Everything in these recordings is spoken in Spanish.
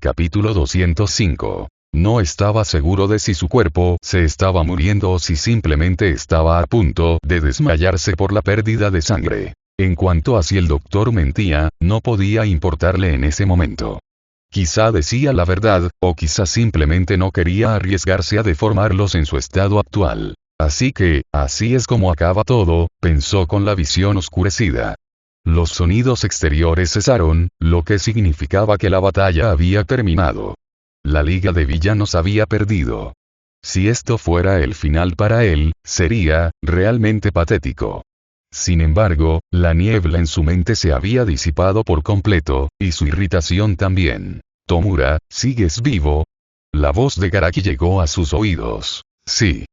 Capítulo 205. No estaba seguro de si su cuerpo se estaba muriendo o si simplemente estaba a punto de desmayarse por la pérdida de sangre. En cuanto a si el doctor mentía, no podía importarle en ese momento. Quizá decía la verdad, o quizá simplemente no quería arriesgarse a deformarlos en su estado actual. Así que, así es como acaba todo, pensó con la visión oscurecida. Los sonidos exteriores cesaron, lo que significaba que la batalla había terminado. La Liga de Villanos había perdido. Si esto fuera el final para él, sería realmente patético. Sin embargo, la niebla en su mente se había disipado por completo, y su irritación también. Tomura, ¿sigues vivo? La voz de Garaki llegó a sus oídos. Sí.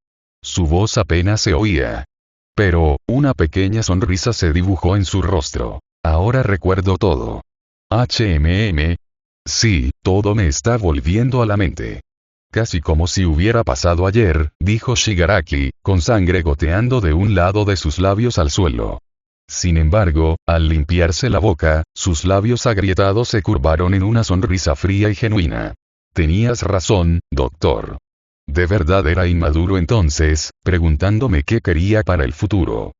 Su voz apenas se oía. Pero, una pequeña sonrisa se dibujó en su rostro. Ahora recuerdo todo. Sí, todo me está volviendo a la mente. Casi como si hubiera pasado ayer, dijo Shigaraki, con sangre goteando de un lado de sus labios al suelo. Sin embargo, al limpiarse la boca, sus labios agrietados se curvaron en una sonrisa fría y genuina. Tenías razón, doctor. De verdad era inmaduro entonces, preguntándome qué quería para el futuro.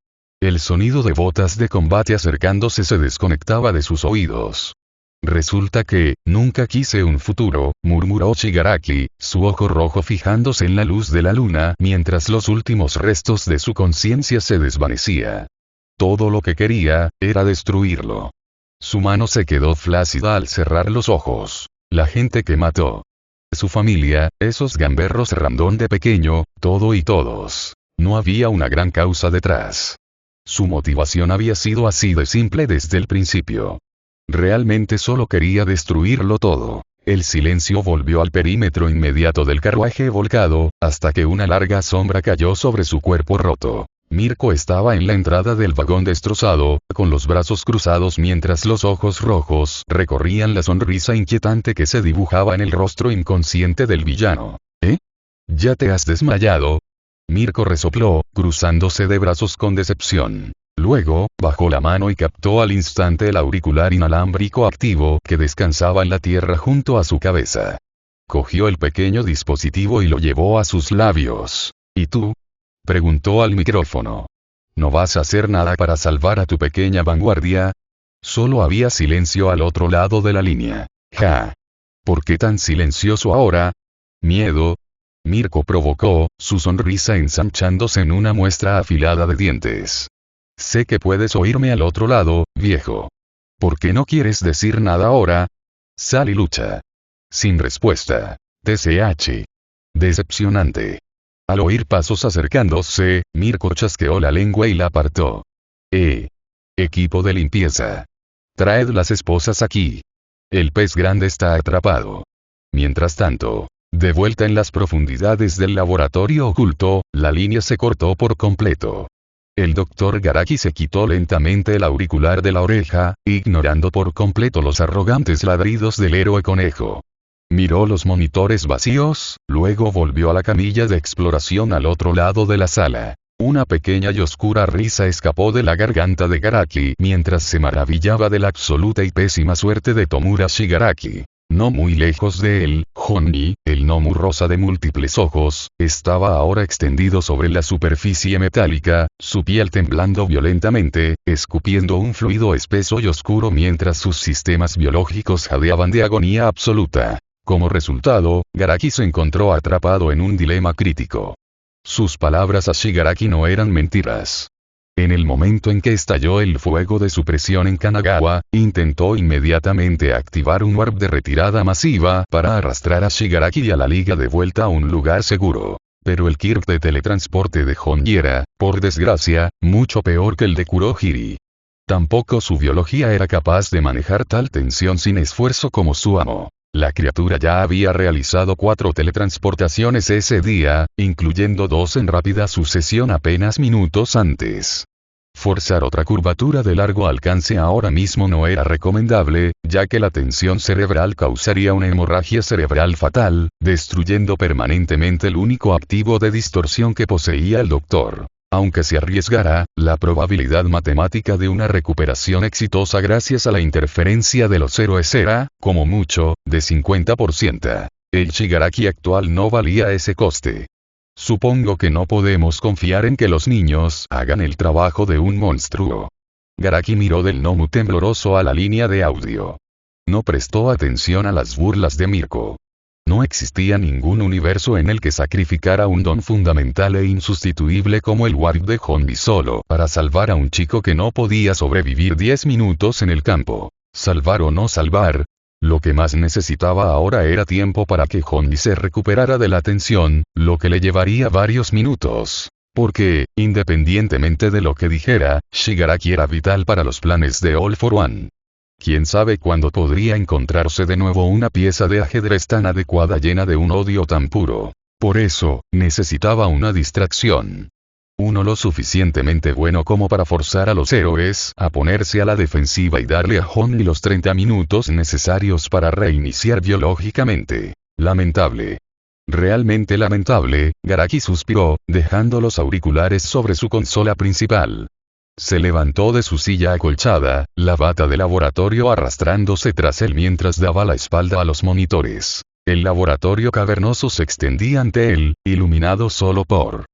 El sonido de botas de combate acercándose se desconectaba de sus oídos. Resulta que, nunca quise un futuro, murmuró Shigaraki, su ojo rojo fijándose en la luz de la luna mientras los últimos restos de su conciencia se desvanecía. Todo lo que quería, era destruirlo. Su mano se quedó flácida al cerrar los ojos. La gente que mató. Su familia, esos gamberros random de pequeño, todo y todos. No había una gran causa detrás. Su motivación había sido así de simple desde el principio. Realmente solo quería destruirlo todo. El silencio volvió al perímetro inmediato del carruaje volcado, hasta que una larga sombra cayó sobre su cuerpo roto. Mirko estaba en la entrada del vagón destrozado, con los brazos cruzados mientras los ojos rojos recorrían la sonrisa inquietante que se dibujaba en el rostro inconsciente del villano. ¿Eh? ¿Ya te has desmayado? Mirko resopló, cruzándose de brazos con decepción. Luego, bajó la mano y captó al instante el auricular inalámbrico activo que descansaba en la tierra junto a su cabeza. Cogió el pequeño dispositivo y lo llevó a sus labios. ¿Y tú? Preguntó al micrófono. ¿No vas a hacer nada para salvar a tu pequeña vanguardia? Solo había silencio al otro lado de la línea. Ja. ¿Por qué tan silencioso ahora? ¿Miedo? Mirko provocó, su sonrisa ensanchándose en una muestra afilada de dientes. Sé que puedes oírme al otro lado, viejo. ¿Por qué no quieres decir nada ahora? Sal y lucha. Sin respuesta. TCH. Decepcionante. Al oír pasos acercándose, Mirko chasqueó la lengua y la apartó. Equipo de limpieza. Traed las esposas aquí. El pez grande está atrapado. Mientras tanto, de vuelta en las profundidades del laboratorio oculto, la línea se cortó por completo. El Dr. Garaki se quitó lentamente el auricular de la oreja, ignorando por completo los arrogantes ladridos del héroe conejo. Miró los monitores vacíos, luego volvió a la camilla de exploración al otro lado de la sala. Una pequeña y oscura risa escapó de la garganta de Garaki mientras se maravillaba de la absoluta y pésima suerte de Tomura Shigaraki. No muy lejos de él, Honni, el gnomo rosa de múltiples ojos, estaba ahora extendido sobre la superficie metálica, su piel temblando violentamente, escupiendo un fluido espeso y oscuro mientras sus sistemas biológicos jadeaban de agonía absoluta. Como resultado, Garaki se encontró atrapado en un dilema crítico. Sus palabras a Shigaraki no eran mentiras. En el momento en que estalló el fuego de supresión en Kanagawa, intentó inmediatamente activar un warp de retirada masiva para arrastrar a Shigaraki y a la Liga de vuelta a un lugar seguro. Pero el Kirk de teletransporte de Honni era, por desgracia, mucho peor que el de Kurohiri. Tampoco su biología era capaz de manejar tal tensión sin esfuerzo como su amo. La criatura ya había realizado 4 teletransportaciones ese día, incluyendo 2 en rápida sucesión apenas minutos antes. Forzar otra curvatura de largo alcance ahora mismo no era recomendable, ya que la tensión cerebral causaría una hemorragia cerebral fatal, destruyendo permanentemente el único activo de distorsión que poseía el doctor. Aunque se arriesgara, la probabilidad matemática de una recuperación exitosa gracias a la interferencia de los héroes era, como mucho, de 50%. El Shigaraki actual no valía ese coste. Supongo que no podemos confiar en que los niños hagan el trabajo de un monstruo. Garaki miró del gnomo tembloroso a la línea de audio. No prestó atención a las burlas de Mirko. No existía ningún universo en el que sacrificara un don fundamental e insustituible como el Warp de Honbi solo para salvar a un chico que no podía sobrevivir 10 minutos en el campo. Salvar o no salvar. Lo que más necesitaba ahora era tiempo para que Honbi se recuperara de la tensión, lo que le llevaría varios minutos. Porque, independientemente de lo que dijera, Shigaraki era vital para los planes de All for One. ¿Quién sabe cuándo podría encontrarse de nuevo una pieza de ajedrez tan adecuada llena de un odio tan puro? Por eso, necesitaba una distracción. Uno lo suficientemente bueno como para forzar a los héroes a ponerse a la defensiva y darle a Honbi los 30 minutos necesarios para reiniciar biológicamente. Lamentable. Realmente lamentable, Garaki suspiró, dejando los auriculares sobre su consola principal. Se levantó de su silla acolchada, la bata de laboratorio arrastrándose tras él mientras daba la espalda a los monitores. El laboratorio cavernoso se extendía ante él, iluminado solo por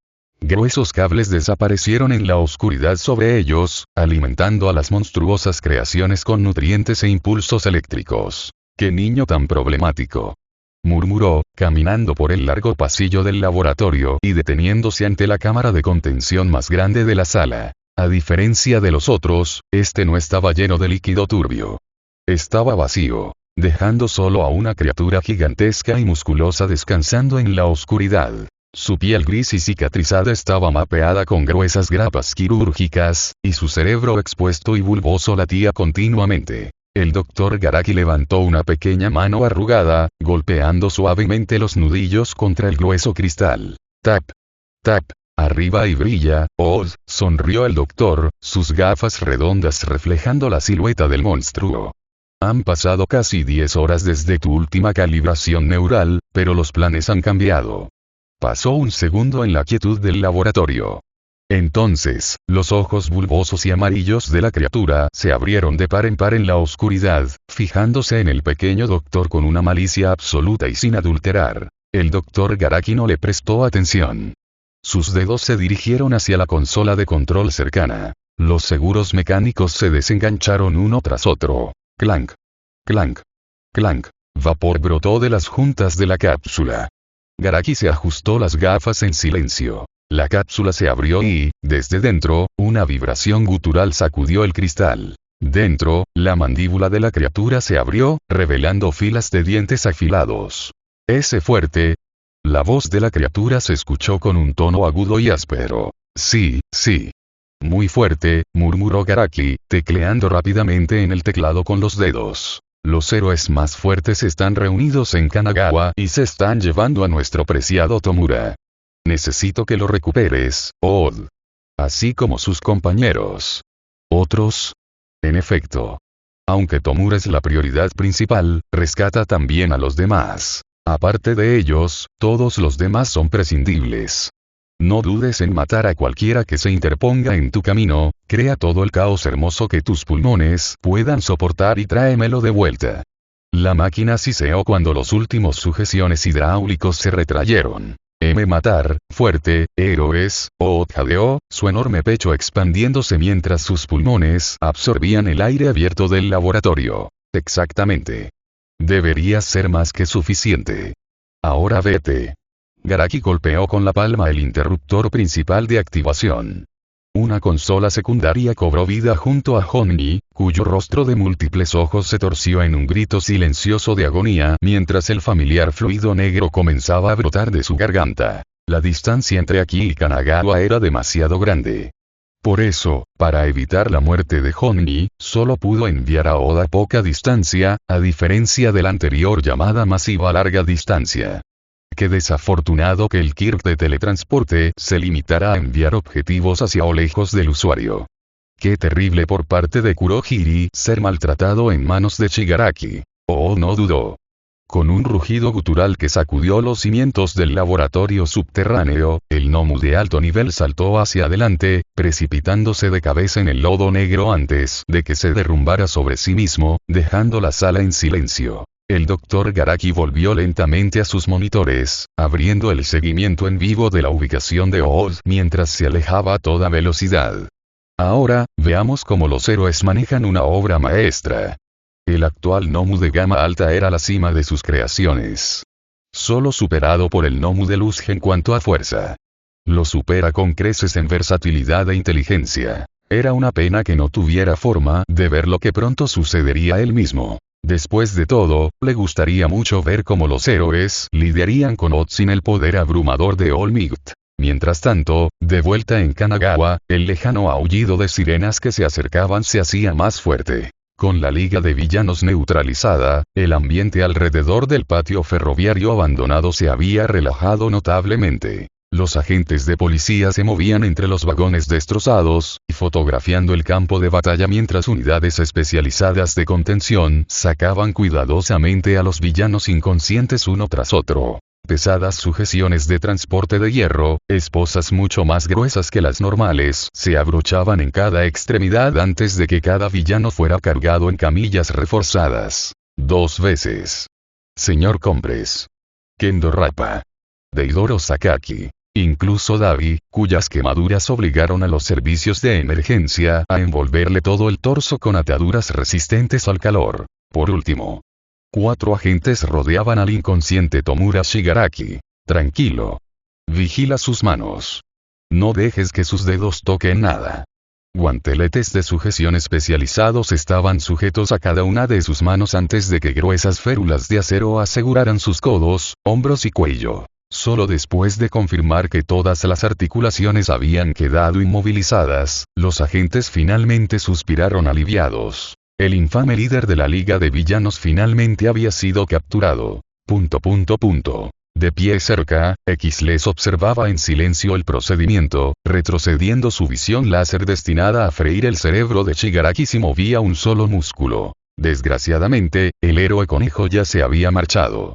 gruesos cables desaparecieron en la oscuridad sobre ellos, alimentando a las monstruosas creaciones con nutrientes e impulsos eléctricos. ¡Qué niño tan problemático!, murmuró, caminando por el largo pasillo del laboratorio y deteniéndose ante la cámara de contención más grande de la sala. A diferencia de los otros, este no estaba lleno de líquido turbio. Estaba vacío, dejando solo a una criatura gigantesca y musculosa descansando en la oscuridad. Su piel gris y cicatrizada estaba mapeada con gruesas grapas quirúrgicas, y su cerebro expuesto y bulboso latía continuamente. El Dr. Garaki levantó una pequeña mano arrugada, golpeando suavemente los nudillos contra el grueso cristal. Tap. Tap. Arriba y brilla, sonrió el doctor, sus gafas redondas reflejando la silueta del monstruo. Han pasado casi 10 horas desde tu última calibración neural, pero los planes han cambiado. Pasó un segundo en la quietud del laboratorio. Entonces, los ojos bulbosos y amarillos de la criatura se abrieron de par en par en la oscuridad, fijándose en el pequeño doctor con una malicia absoluta y sin adulterar. El doctor Garaki no le prestó atención. Sus dedos se dirigieron hacia la consola de control cercana. Los seguros mecánicos se desengancharon uno tras otro. Clank. Clank. Clank. Vapor brotó de las juntas de la cápsula. Garaki se ajustó las gafas en silencio. La cápsula se abrió y, desde dentro, una vibración gutural sacudió el cristal. Dentro, la mandíbula de la criatura se abrió, revelando filas de dientes afilados. Ese fuerte. La voz de la criatura se escuchó con un tono agudo y áspero. Sí, sí. Muy fuerte, murmuró Garaki, tecleando rápidamente en el teclado con los dedos. Los héroes más fuertes están reunidos en Kanagawa y se están llevando a nuestro preciado Tomura. Necesito que lo recuperes, Odd. Así como sus compañeros. ¿Otros? En efecto. Aunque Tomura es la prioridad principal, rescata también a los demás. Aparte de ellos, todos los demás son prescindibles. No dudes en matar a cualquiera que se interponga en tu camino, crea todo el caos hermoso que tus pulmones puedan soportar y tráemelo de vuelta. La máquina siseó cuando los últimos sujeciones hidráulicos se retrayeron. Matar, fuerte, héroes, jadeó, su enorme pecho expandiéndose mientras sus pulmones absorbían el aire abierto del laboratorio. Exactamente. Debería ser más que suficiente. Ahora vete. Garaki golpeó con la palma el interruptor principal de activación. Una consola secundaria cobró vida junto a Honmi, cuyo rostro de múltiples ojos se torció en un grito silencioso de agonía mientras el familiar fluido negro comenzaba a brotar de su garganta. La distancia entre aquí y Kanagawa era demasiado grande. Por eso, para evitar la muerte de Honmi, solo pudo enviar a Oda a poca distancia, a diferencia de la anterior llamada masiva a larga distancia. Qué desafortunado que el Kirk de teletransporte se limitara a enviar objetivos hacia o lejos del usuario. Qué terrible por parte de Kurohiri ser maltratado en manos de Shigaraki. No dudó. Con un rugido gutural que sacudió los cimientos del laboratorio subterráneo, el gnomo de alto nivel saltó hacia adelante, precipitándose de cabeza en el lodo negro antes de que se derrumbara sobre sí mismo, dejando la sala en silencio. El Dr. Garaki volvió lentamente a sus monitores, abriendo el seguimiento en vivo de la ubicación de Oz mientras se alejaba a toda velocidad. Ahora, veamos cómo los héroes manejan una obra maestra. El actual gnomo de gama alta era la cima de sus creaciones. Solo superado por el gnomo de luz en cuanto a fuerza. Lo supera con creces en versatilidad e inteligencia. Era una pena que no tuviera forma de ver lo que pronto sucedería a él mismo. Después de todo, le gustaría mucho ver cómo los héroes lidiarían con Oz sin el poder abrumador de All Might. Mientras tanto, de vuelta en Kanagawa, el lejano aullido de sirenas que se acercaban se hacía más fuerte. Con la liga de villanos neutralizada, el ambiente alrededor del patio ferroviario abandonado se había relajado notablemente. Los agentes de policía se movían entre los vagones destrozados, fotografiando el campo de batalla mientras unidades especializadas de contención sacaban cuidadosamente a los villanos inconscientes uno tras otro. Pesadas sujeciones de transporte de hierro, esposas mucho más gruesas que las normales, se abrochaban en cada extremidad antes de que cada villano fuera cargado en camillas reforzadas. 2 veces. Señor Compres. Kendo Rappa. Deidoro Sakaki. Incluso Davi, cuyas quemaduras obligaron a los servicios de emergencia a envolverle todo el torso con ataduras resistentes al calor. Por último. 4 agentes rodeaban al inconsciente Tomura Shigaraki. Tranquilo. Vigila sus manos. No dejes que sus dedos toquen nada. Guanteletes de sujeción especializados estaban sujetos a cada una de sus manos antes de que gruesas férulas de acero aseguraran sus codos, hombros y cuello. Solo después de confirmar que todas las articulaciones habían quedado inmovilizadas, los agentes finalmente suspiraron aliviados. El infame líder de la Liga de Villanos finalmente había sido capturado. De pie cerca, X les observaba en silencio el procedimiento, retrocediendo su visión láser destinada a freír el cerebro de Shigaraki si movía un solo músculo. Desgraciadamente, el héroe conejo ya se había marchado.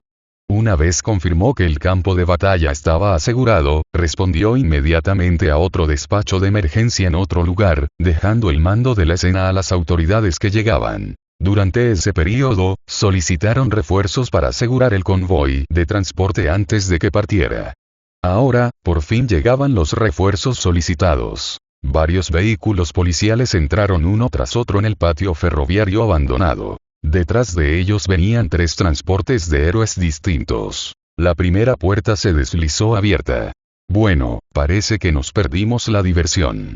Una vez confirmó que el campo de batalla estaba asegurado, respondió inmediatamente a otro despacho de emergencia en otro lugar, dejando el mando de la escena a las autoridades que llegaban. Durante ese periodo, solicitaron refuerzos para asegurar el convoy de transporte antes de que partiera. Ahora, por fin llegaban los refuerzos solicitados. Varios vehículos policiales entraron uno tras otro en el patio ferroviario abandonado. Detrás de ellos venían 3 transportes de héroes distintos. La primera puerta se deslizó abierta. Bueno, parece que nos perdimos la diversión.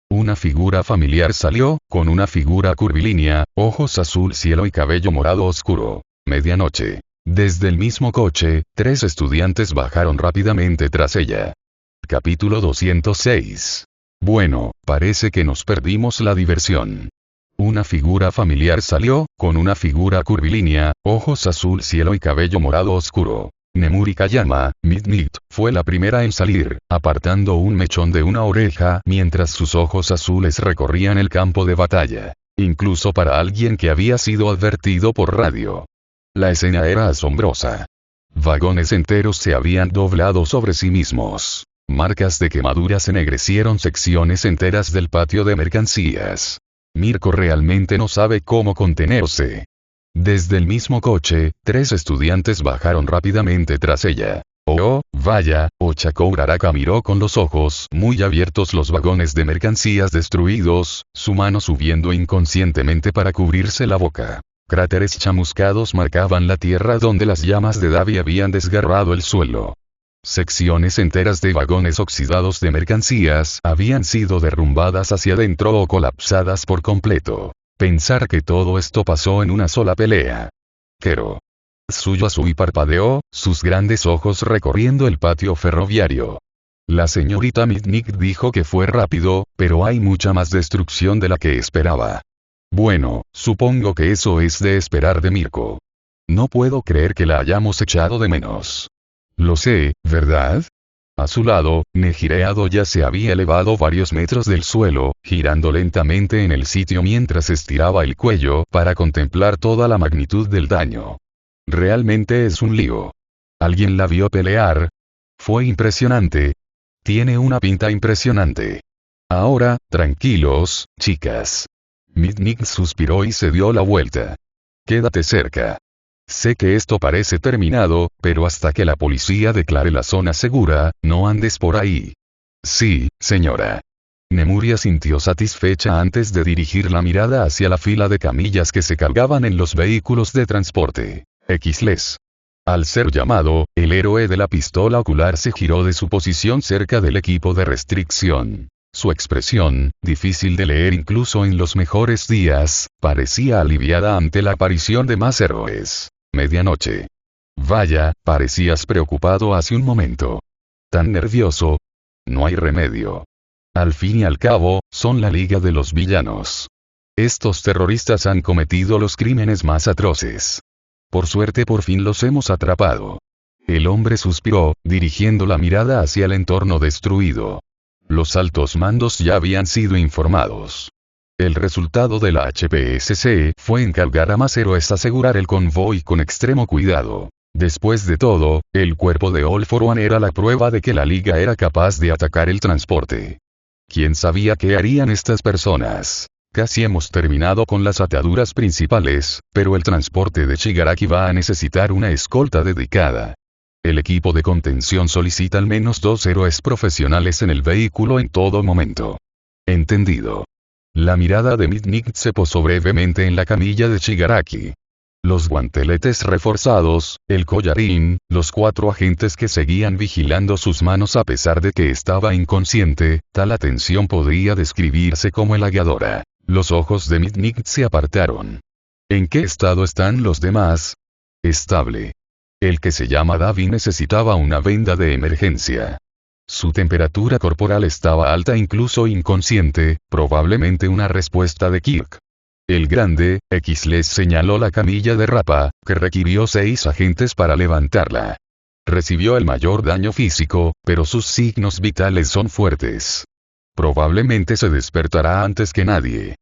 Una figura familiar salió, con una figura curvilínea, ojos azul cielo y cabello morado oscuro. Medianoche. Desde el mismo coche, 3 estudiantes bajaron rápidamente tras ella. Capítulo 206. Bueno, parece que nos perdimos la diversión. Una figura familiar salió, con una figura curvilínea, ojos azul cielo y cabello morado oscuro. Nemuri Kayama, Midnight, fue la primera en salir, apartando un mechón de una oreja mientras sus ojos azules recorrían el campo de batalla. Incluso para alguien que había sido advertido por radio. La escena era asombrosa. Vagones enteros se habían doblado sobre sí mismos. Marcas de quemaduras ennegrecieron secciones enteras del patio de mercancías. Mirko realmente no sabe cómo contenerse. Desde el mismo coche, 3 estudiantes bajaron rápidamente tras ella. Oh, vaya, Ochako Uraraka miró con los ojos muy abiertos los vagones de mercancías destruidos, su mano subiendo inconscientemente para cubrirse la boca. Cráteres chamuscados marcaban la tierra donde las llamas de Davi habían desgarrado el suelo. Secciones enteras de vagones oxidados de mercancías habían sido derrumbadas hacia adentro o colapsadas por completo. Pensar que todo esto pasó en una sola pelea. Kero. Tsuyasui parpadeó, sus grandes ojos recorriendo el patio ferroviario. La señorita Midnight dijo que fue rápido, pero hay mucha más destrucción de la que esperaba. Bueno, supongo que eso es de esperar de Mirko. No puedo creer que la hayamos echado de menos. Lo sé, ¿verdad? A su lado, Nejireado ya se había elevado varios metros del suelo, girando lentamente en el sitio mientras estiraba el cuello para contemplar toda la magnitud del daño. Realmente es un lío. ¿Alguien la vio pelear? Fue impresionante. Tiene una pinta impresionante. Ahora, tranquilos, chicas. Mitnick suspiró y se dio la vuelta. Quédate cerca. Sé que esto parece terminado, pero hasta que la policía declare la zona segura, no andes por ahí. Sí, señora. Nemuria sintió satisfecha antes de dirigir la mirada hacia la fila de camillas que se cargaban en los vehículos de transporte. Xles. Al ser llamado, el héroe de la pistola ocular se giró de su posición cerca del equipo de restricción. Su expresión, difícil de leer incluso en los mejores días, parecía aliviada ante la aparición de más héroes. Medianoche. Vaya, parecías preocupado hace un momento. ¿Tan nervioso? No hay remedio. Al fin y al cabo, son la Liga de los Villanos. Estos terroristas han cometido los crímenes más atroces. Por suerte por fin los hemos atrapado. El hombre suspiró, dirigiendo la mirada hacia el entorno destruido. Los altos mandos ya habían sido informados. El resultado de la HPSC fue encargar a más héroes asegurar el convoy con extremo cuidado. Después de todo, el cuerpo de All for One era la prueba de que la Liga era capaz de atacar el transporte. ¿Quién sabía qué harían estas personas? Casi hemos terminado con las ataduras principales, pero el transporte de Shigaraki va a necesitar una escolta dedicada. El equipo de contención solicita al menos 2 héroes profesionales en el vehículo en todo momento. Entendido. La mirada de Mitnick se posó brevemente en la camilla de Shigaraki. Los guanteletes reforzados, el collarín, los 4 agentes que seguían vigilando sus manos a pesar de que estaba inconsciente, tal atención podría describirse como halagadora. Los ojos de Mitnick se apartaron. ¿En qué estado están los demás? Estable. El que se llama Davi necesitaba una venda de emergencia. Su temperatura corporal estaba alta incluso inconsciente, probablemente una respuesta de Kirk. El grande, les señaló la camilla de Rappa, que requirió 6 agentes para levantarla. Recibió el mayor daño físico, pero sus signos vitales son fuertes. Probablemente se despertará antes que nadie.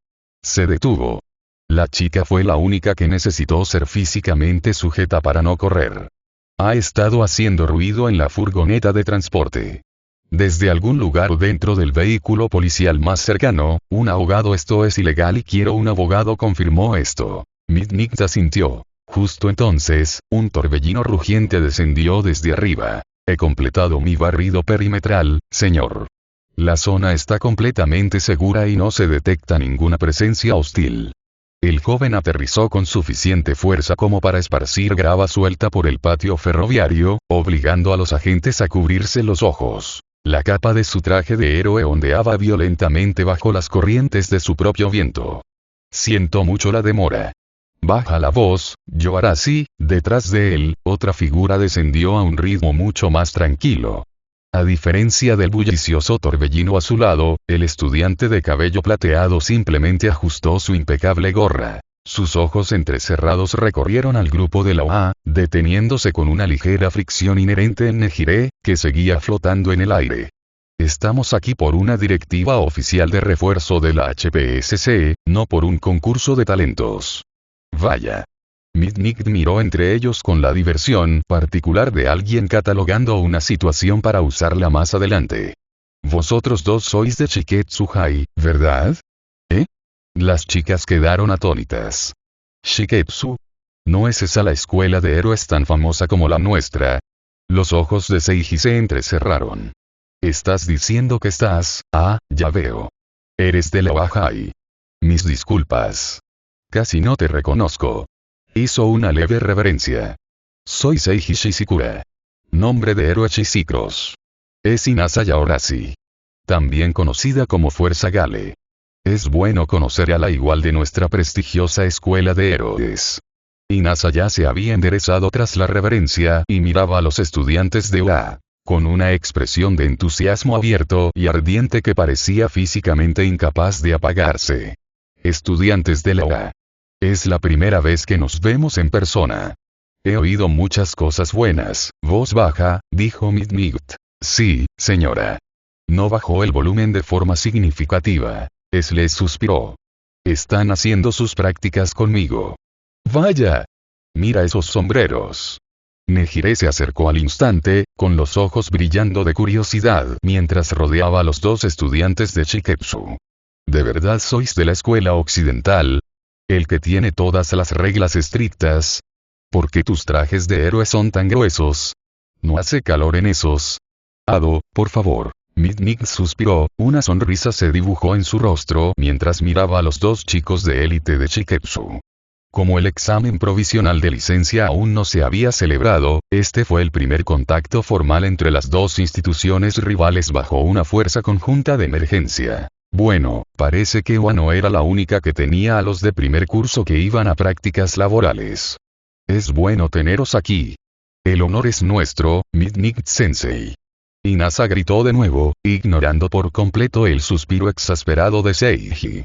Se detuvo. La chica fue la única que necesitó ser físicamente sujeta para no correr. Ha estado haciendo ruido en la furgoneta de transporte. Desde algún lugar dentro del vehículo policial más cercano, un abogado. Esto es ilegal y quiero un abogado, confirmó esto. Mitnick asintió. Justo entonces, un torbellino rugiente descendió desde arriba. He completado mi barrido perimetral, señor. La zona está completamente segura y no se detecta ninguna presencia hostil. El joven aterrizó con suficiente fuerza como para esparcir grava suelta por el patio ferroviario, obligando a los agentes a cubrirse los ojos. La capa de su traje de héroe ondeaba violentamente bajo las corrientes de su propio viento. Siento mucho la demora. Baja la voz, Yoarashi. Detrás de él, otra figura descendió a un ritmo mucho más tranquilo. A diferencia del bullicioso torbellino a su lado, el estudiante de cabello plateado simplemente ajustó su impecable gorra. Sus ojos entrecerrados recorrieron al grupo de la OA, deteniéndose con una ligera fricción inherente en Nejire, que seguía flotando en el aire. Estamos aquí por una directiva oficial de refuerzo de la HPSC, no por un concurso de talentos. Vaya. Mitnick miró entre ellos con la diversión particular de alguien catalogando una situación para usarla más adelante. Vosotros 2 sois de Shiketsu-hai, ¿verdad? ¿Eh? Las chicas quedaron atónitas. Shiketsu. ¿No es esa la escuela de héroes tan famosa como la nuestra? Los ojos de Seiji se entrecerraron. ¿Estás diciendo que estás? Ah, ya veo. Eres de la OA-hai. Mis disculpas. Casi no te reconozco. Hizo una leve reverencia. Soy Seiji Shizukura. Nombre de héroe Shizikros. Es Inasa Yaorashi. También conocida como Fuerza Gale. Es bueno conocer a la igual de nuestra prestigiosa escuela de héroes. Inasa ya se había enderezado tras la reverencia y miraba a los estudiantes de UA, con una expresión de entusiasmo abierto y ardiente que parecía físicamente incapaz de apagarse. Estudiantes de la UA. Es la primera vez que nos vemos en persona. He oído muchas cosas buenas. Voz baja, dijo Mitnick. Sí, señora. No bajó el volumen de forma significativa. Les suspiró. Están haciendo sus prácticas conmigo. Vaya. Mira esos sombreros. Nejire se acercó al instante, con los ojos brillando de curiosidad mientras rodeaba a los dos estudiantes de Shiketsu. ¿De verdad sois de la escuela occidental? ¿El que tiene todas las reglas estrictas? ¿Por qué tus trajes de héroe son tan gruesos? ¿No hace calor en esos? Ado, por favor. Midnight suspiró, una sonrisa se dibujó en su rostro mientras miraba a los dos chicos de élite de Shiketsu. Como el examen provisional de licencia aún no se había celebrado, este fue el primer contacto formal entre las dos instituciones rivales bajo una fuerza conjunta de emergencia. Bueno, parece que Wano era la única que tenía a los de primer curso que iban a prácticas laborales. Es bueno teneros aquí. El honor es nuestro, Midnight Sensei. Inasa gritó de nuevo, ignorando por completo el suspiro exasperado de Seiji.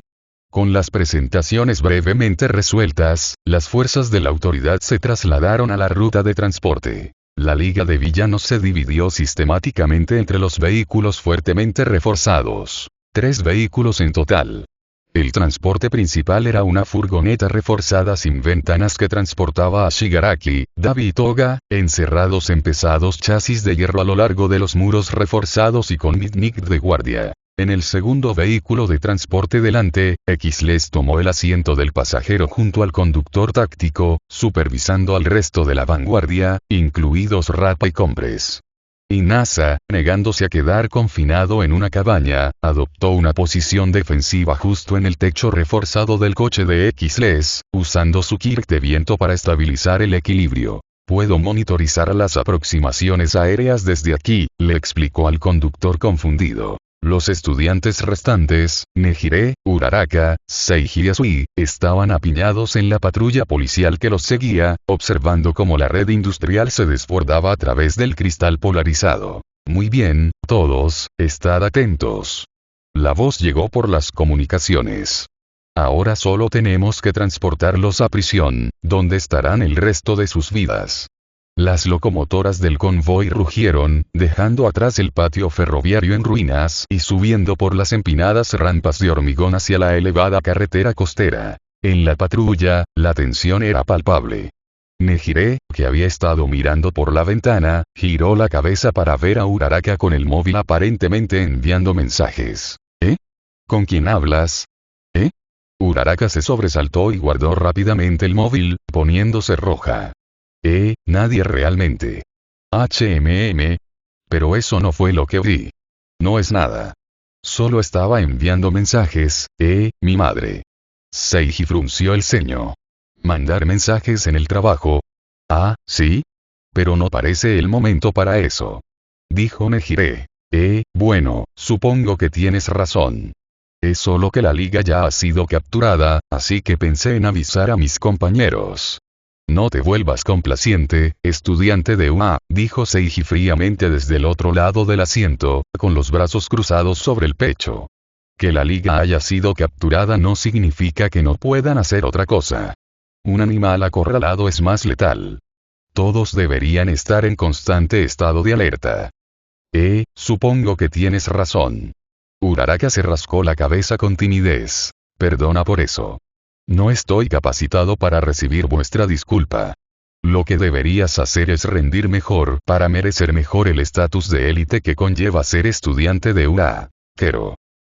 Con las presentaciones brevemente resueltas, las fuerzas de la autoridad se trasladaron a la ruta de transporte. La Liga de Villanos se dividió sistemáticamente entre los vehículos fuertemente reforzados. 3 vehículos en total. El transporte principal era una furgoneta reforzada sin ventanas que transportaba a Shigaraki, Dabi y Toga, encerrados en pesados chasis de hierro a lo largo de los muros reforzados y con Midnight de guardia. En el segundo vehículo de transporte delante, X-Les tomó el asiento del pasajero junto al conductor táctico, supervisando al resto de la vanguardia, incluidos Rappa y Compres. Inasa, negándose a quedar confinado en una cabaña, adoptó una posición defensiva justo en el techo reforzado del coche de X-Les, usando su Kirk de viento para estabilizar el equilibrio. Puedo monitorizar las aproximaciones aéreas desde aquí, le explicó al conductor confundido. Los estudiantes restantes, Nejire, Uraraka, Seiji y Asui, estaban apiñados en la patrulla policial que los seguía, observando cómo la red industrial se desbordaba a través del cristal polarizado. Muy bien, todos, estad atentos. La voz llegó por las comunicaciones. Ahora solo tenemos que transportarlos a prisión, donde estarán el resto de sus vidas. Las locomotoras del convoy rugieron, dejando atrás el patio ferroviario en ruinas y subiendo por las empinadas rampas de hormigón hacia la elevada carretera costera. En la patrulla, la tensión era palpable. Nejire, que había estado mirando por la ventana, giró la cabeza para ver a Uraraka con el móvil aparentemente enviando mensajes. ¿Eh? ¿Con quién hablas? ¿Eh? Uraraka se sobresaltó y guardó rápidamente el móvil, poniéndose roja. Nadie realmente. Pero eso no fue lo que vi. No es nada. Solo estaba enviando mensajes, mi madre. Seiji frunció el ceño. ¿Mandar mensajes en el trabajo? Ah, sí. Pero no parece el momento para eso. Dijo Nejire. Bueno, supongo que tienes razón. Es solo que la liga ya ha sido capturada, así que pensé en avisar a mis compañeros. No te vuelvas complaciente, estudiante de UA, dijo Seiji fríamente desde el otro lado del asiento, con los brazos cruzados sobre el pecho. Que la liga haya sido capturada no significa que no puedan hacer otra cosa. Un animal acorralado es más letal. Todos deberían estar en constante estado de alerta. Supongo que tienes razón. Uraraka se rascó la cabeza con timidez. Perdona por eso. No estoy capacitado para recibir vuestra disculpa. Lo que deberías hacer es rendir mejor para merecer mejor el estatus de élite que conlleva ser estudiante de UA. Kero.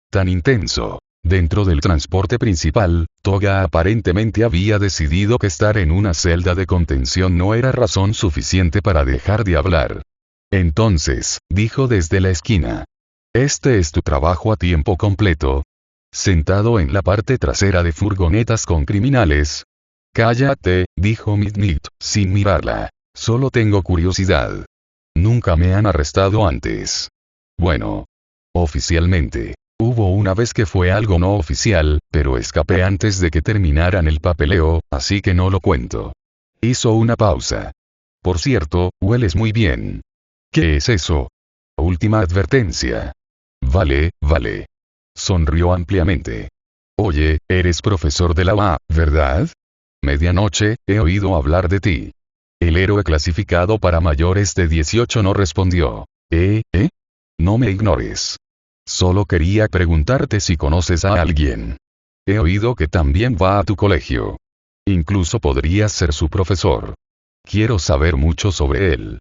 Tan intenso. Dentro del transporte principal, Toga aparentemente había decidido que estar en una celda de contención no era razón suficiente para dejar de hablar. Entonces, dijo desde la esquina. Este es tu trabajo a tiempo completo. Sentado en la parte trasera de furgonetas con criminales. Cállate, dijo Midnight, sin mirarla. Solo tengo curiosidad. Nunca me han arrestado antes. Bueno. Oficialmente. Hubo una vez que fue algo no oficial, pero escapé antes de que terminaran el papeleo, así que no lo cuento. Hizo una pausa. Por cierto, hueles muy bien. ¿Qué es eso? Última advertencia. Vale. Sonrió ampliamente. Oye, eres profesor de la UA, ¿verdad? Medianoche, he oído hablar de ti. El héroe clasificado para mayores de 18 no respondió. No me ignores. Solo quería preguntarte si conoces a alguien. He oído que también va a tu colegio. Incluso podrías ser su profesor. Quiero saber mucho sobre él.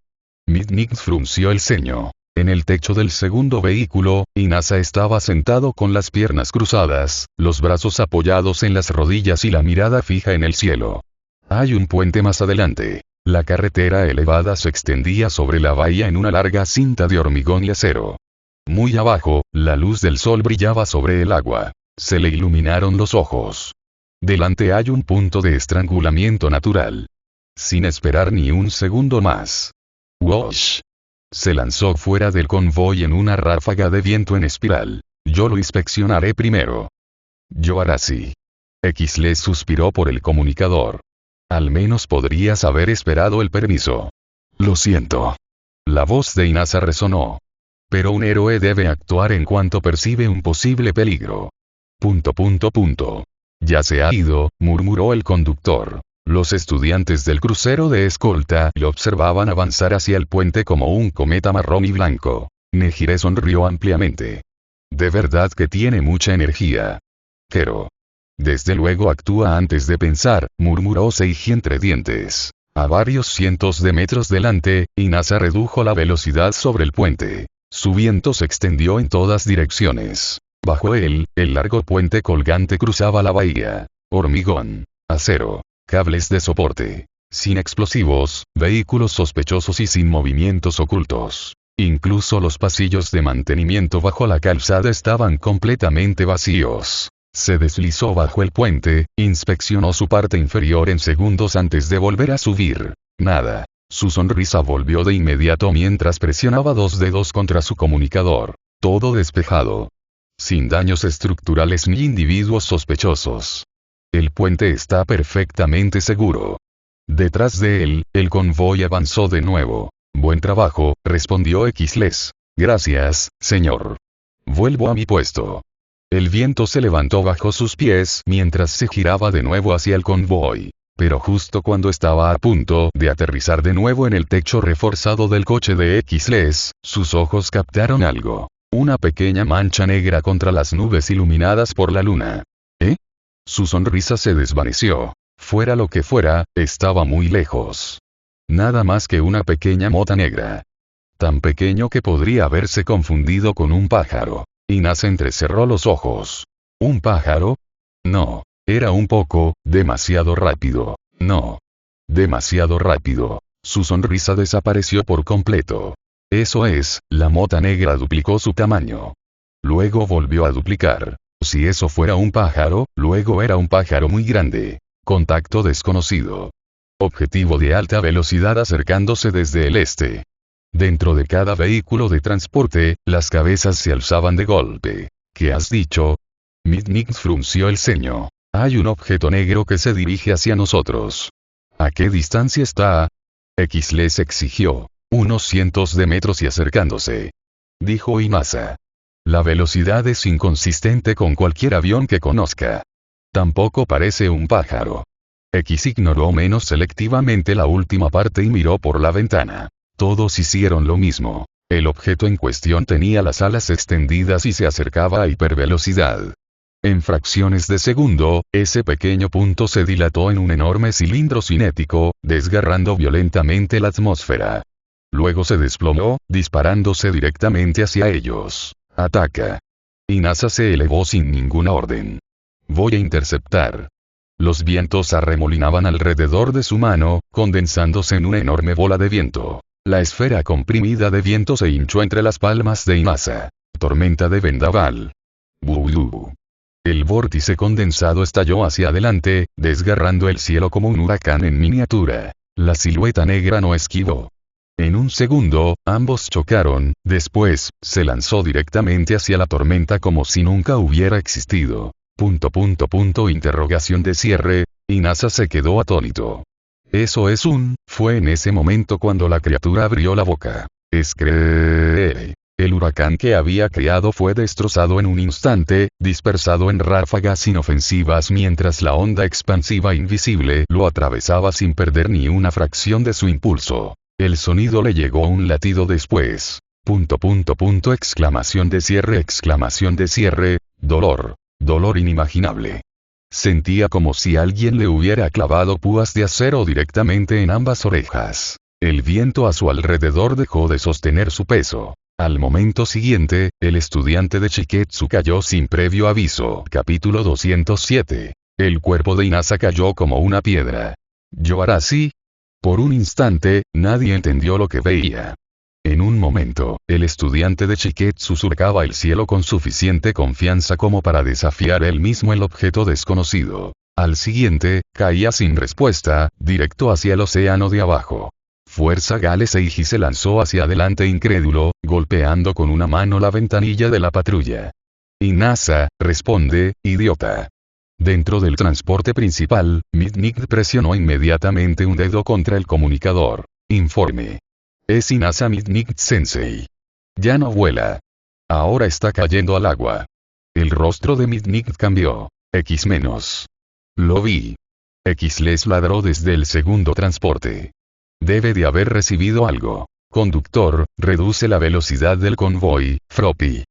Mitnick frunció el ceño. En el techo del segundo vehículo, Inasa estaba sentado con las piernas cruzadas, los brazos apoyados en las rodillas y la mirada fija en el cielo. Hay un puente más adelante. La carretera elevada se extendía sobre la bahía en una larga cinta de hormigón y acero. Muy abajo, la luz del sol brillaba sobre el agua. Se le iluminaron los ojos. Delante hay un punto de estrangulamiento natural. Sin esperar ni un segundo más. ¡Wosh! Se lanzó fuera del convoy en una ráfaga de viento en espiral. Yo lo inspeccionaré primero. Yo hará así. Xles suspiró por el comunicador. Al menos podrías haber esperado el permiso. Lo siento. La voz de Inasa resonó. Pero un héroe debe actuar en cuanto percibe un posible peligro. ... Ya se ha ido, murmuró el conductor. Los estudiantes del crucero de escolta lo observaban avanzar hacia el puente como un cometa marrón y blanco. Nejire sonrió ampliamente. De verdad que tiene mucha energía. Kero. Desde luego actúa antes de pensar, murmuró Seiji entre dientes. A varios cientos de metros delante, Inasa redujo la velocidad sobre el puente. Su viento se extendió en todas direcciones. Bajo él, el largo puente colgante cruzaba la bahía. Hormigón. Acero. Cables de soporte. Sin explosivos, vehículos sospechosos y sin movimientos ocultos. Incluso los pasillos de mantenimiento bajo la calzada estaban completamente vacíos. Se deslizó bajo el puente, inspeccionó su parte inferior en segundos antes de volver a subir. Nada. Su sonrisa volvió de inmediato mientras presionaba dos dedos contra su comunicador. Todo despejado. Sin daños estructurales ni individuos sospechosos. El puente está perfectamente seguro. Detrás de él, el convoy avanzó de nuevo. Buen trabajo, respondió Xles. Gracias, señor. Vuelvo a mi puesto. El viento se levantó bajo sus pies mientras se giraba de nuevo hacia el convoy. Pero justo cuando estaba a punto de aterrizar de nuevo en el techo reforzado del coche de Xles, sus ojos captaron algo. Una pequeña mancha negra contra las nubes iluminadas por la luna. ¿Eh? Su sonrisa se desvaneció. Fuera lo que fuera, estaba muy lejos. Nada más que una pequeña mota negra. Tan pequeño que podría haberse confundido con un pájaro. Inasa entrecerró los ojos. ¿Un pájaro? No. Era un poco, demasiado rápido. No. Demasiado rápido. Su sonrisa desapareció por completo. Eso es, la mota negra duplicó su tamaño. Luego volvió a duplicar. Si eso fuera un pájaro, luego era un pájaro muy grande. Contacto desconocido. Objetivo de alta velocidad acercándose desde el este. Dentro de cada vehículo de transporte, las cabezas se alzaban de golpe. ¿Qué has dicho? Mitnick frunció el ceño. Hay un objeto negro que se dirige hacia nosotros. ¿A qué distancia está? Xles exigió. Unos cientos de metros y acercándose. Dijo Inasa. La velocidad es inconsistente con cualquier avión que conozca. Tampoco parece un pájaro. X ignoró menos selectivamente la última parte y miró por la ventana. Todos hicieron lo mismo. El objeto en cuestión tenía las alas extendidas y se acercaba a hipervelocidad. En fracciones de segundo, ese pequeño punto se dilató en un enorme cilindro cinético, desgarrando violentamente la atmósfera. Luego se desplomó, disparándose directamente hacia ellos. Ataca. Inasa se elevó sin ninguna orden. Voy a interceptar. Los vientos arremolinaban alrededor de su mano, condensándose en una enorme bola de viento. La esfera comprimida de viento se hinchó entre las palmas de Inasa. Tormenta de vendaval. ¡Buu! El vórtice condensado estalló hacia adelante, desgarrando el cielo como un huracán en miniatura. La silueta negra no esquivó. En un segundo, ambos chocaron, después, se lanzó directamente hacia la tormenta como si nunca hubiera existido. Interrogación de cierre, Inasa se quedó atónito. Eso es fue en ese momento cuando la criatura abrió la boca. El huracán que había creado fue destrozado en un instante, dispersado en ráfagas inofensivas mientras la onda expansiva invisible lo atravesaba sin perder ni una fracción de su impulso. El sonido le llegó un latido después. Exclamación de cierre, dolor. Dolor inimaginable. Sentía como si alguien le hubiera clavado púas de acero directamente en ambas orejas. El viento a su alrededor dejó de sostener su peso. Al momento siguiente, el estudiante de Shiketsu cayó sin previo aviso. Capítulo 207. El cuerpo de Inasa cayó como una piedra. ¿Yoarashi? Por un instante, nadie entendió lo que veía. En un momento, el estudiante de Shiketsu surcaba el cielo con suficiente confianza como para desafiar él mismo el objeto desconocido. Al siguiente, caía sin respuesta, directo hacia el océano de abajo. Fuerza Gale Seiji se lanzó hacia adelante incrédulo, golpeando con una mano la ventanilla de la patrulla. Inasa, responde, idiota. Dentro del transporte principal, Midnight presionó inmediatamente un dedo contra el comunicador. Informe. Es Inasa Midnight-sensei. Ya no vuela. Ahora está cayendo al agua. El rostro de Midnight cambió. X-. Lo vi. X les ladró desde el segundo transporte. Debe de haber recibido algo. Conductor, reduce la velocidad del convoy, Froppy.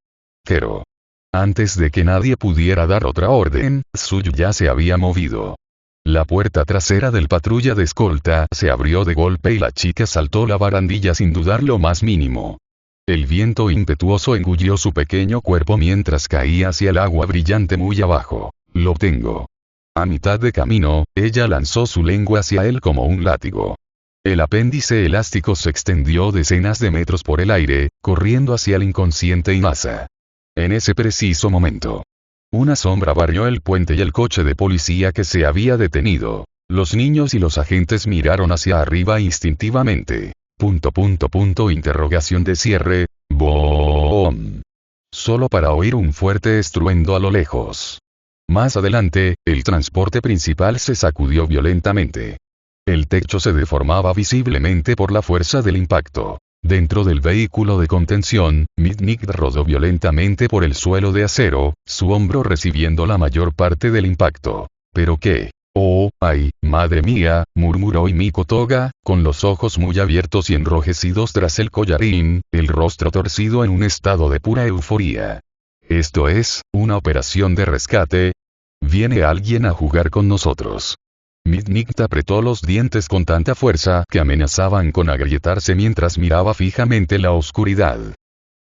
Kero. Antes de que nadie pudiera dar otra orden, Tsuyu ya se había movido. La puerta trasera del patrulla de escolta se abrió de golpe y la chica saltó la barandilla sin dudar lo más mínimo. El viento impetuoso engulló su pequeño cuerpo mientras caía hacia el agua brillante muy abajo. Lo tengo. A mitad de camino, ella lanzó su lengua hacia él como un látigo. El apéndice elástico se extendió decenas de metros por el aire, corriendo hacia el inconsciente Inasa. En ese preciso momento, una sombra barrió el puente y el coche de policía que se había detenido. Los niños y los agentes miraron hacia arriba instintivamente. Interrogación de cierre. ¡Boom! Solo para oír un fuerte estruendo a lo lejos. Más adelante, el transporte principal se sacudió violentamente. El techo se deformaba visiblemente por la fuerza del impacto. Dentro del vehículo de contención, Midnight rodó violentamente por el suelo de acero, su hombro recibiendo la mayor parte del impacto. ¿Pero qué? ¡Oh, ay, madre mía!, murmuró Himiko Toga, con los ojos muy abiertos y enrojecidos tras el collarín, el rostro torcido en un estado de pura euforía. ¿Esto es, una operación de rescate? ¿Viene alguien a jugar con nosotros? Midnight apretó los dientes con tanta fuerza que amenazaban con agrietarse mientras miraba fijamente la oscuridad.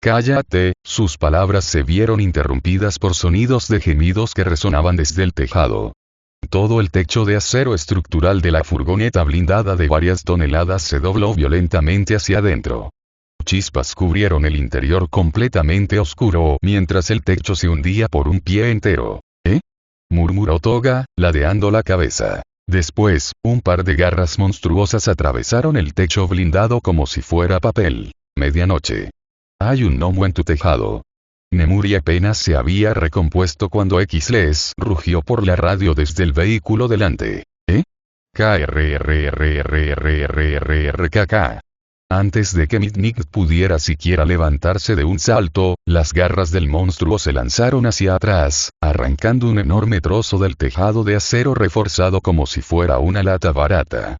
«Cállate», sus palabras se vieron interrumpidas por sonidos de gemidos que resonaban desde el tejado. Todo el techo de acero estructural de la furgoneta blindada de varias toneladas se dobló violentamente hacia adentro. Chispas cubrieron el interior completamente oscuro mientras el techo se hundía por un pie entero. «¿Eh?», murmuró Toga, ladeando la cabeza. Después, un par de garras monstruosas atravesaron el techo blindado como si fuera papel. Medianoche. Hay un gnomo en tu tejado. Nemuri apenas se había recompuesto cuando X-Les rugió por la radio desde el vehículo delante. ¿Eh? KRRRRRRRKK. Antes de que Midnight pudiera siquiera levantarse de un salto, las garras del monstruo se lanzaron hacia atrás, arrancando un enorme trozo del tejado de acero reforzado como si fuera una lata barata.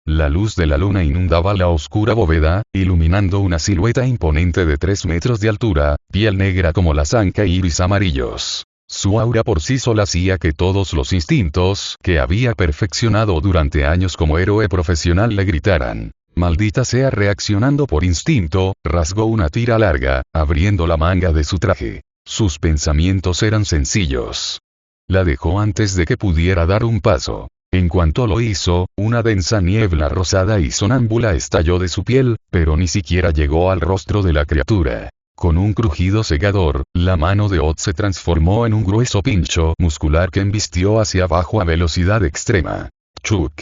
La luz de la luna inundaba la oscura bóveda, iluminando una silueta imponente de 3 metros de altura, piel negra como la zanca e iris amarillos. Su aura por sí sola hacía que todos los instintos que había perfeccionado durante años como héroe profesional le gritaran. Maldita sea, reaccionando por instinto, rasgó una tira larga, abriendo la manga de su traje. Sus pensamientos eran sencillos. La dejó antes de que pudiera dar un paso. En cuanto lo hizo, una densa niebla rosada y sonámbula estalló de su piel, pero ni siquiera llegó al rostro de la criatura. Con un crujido cegador, la mano de Odd se transformó en un grueso pincho muscular que embistió hacia abajo a velocidad extrema. Chuk.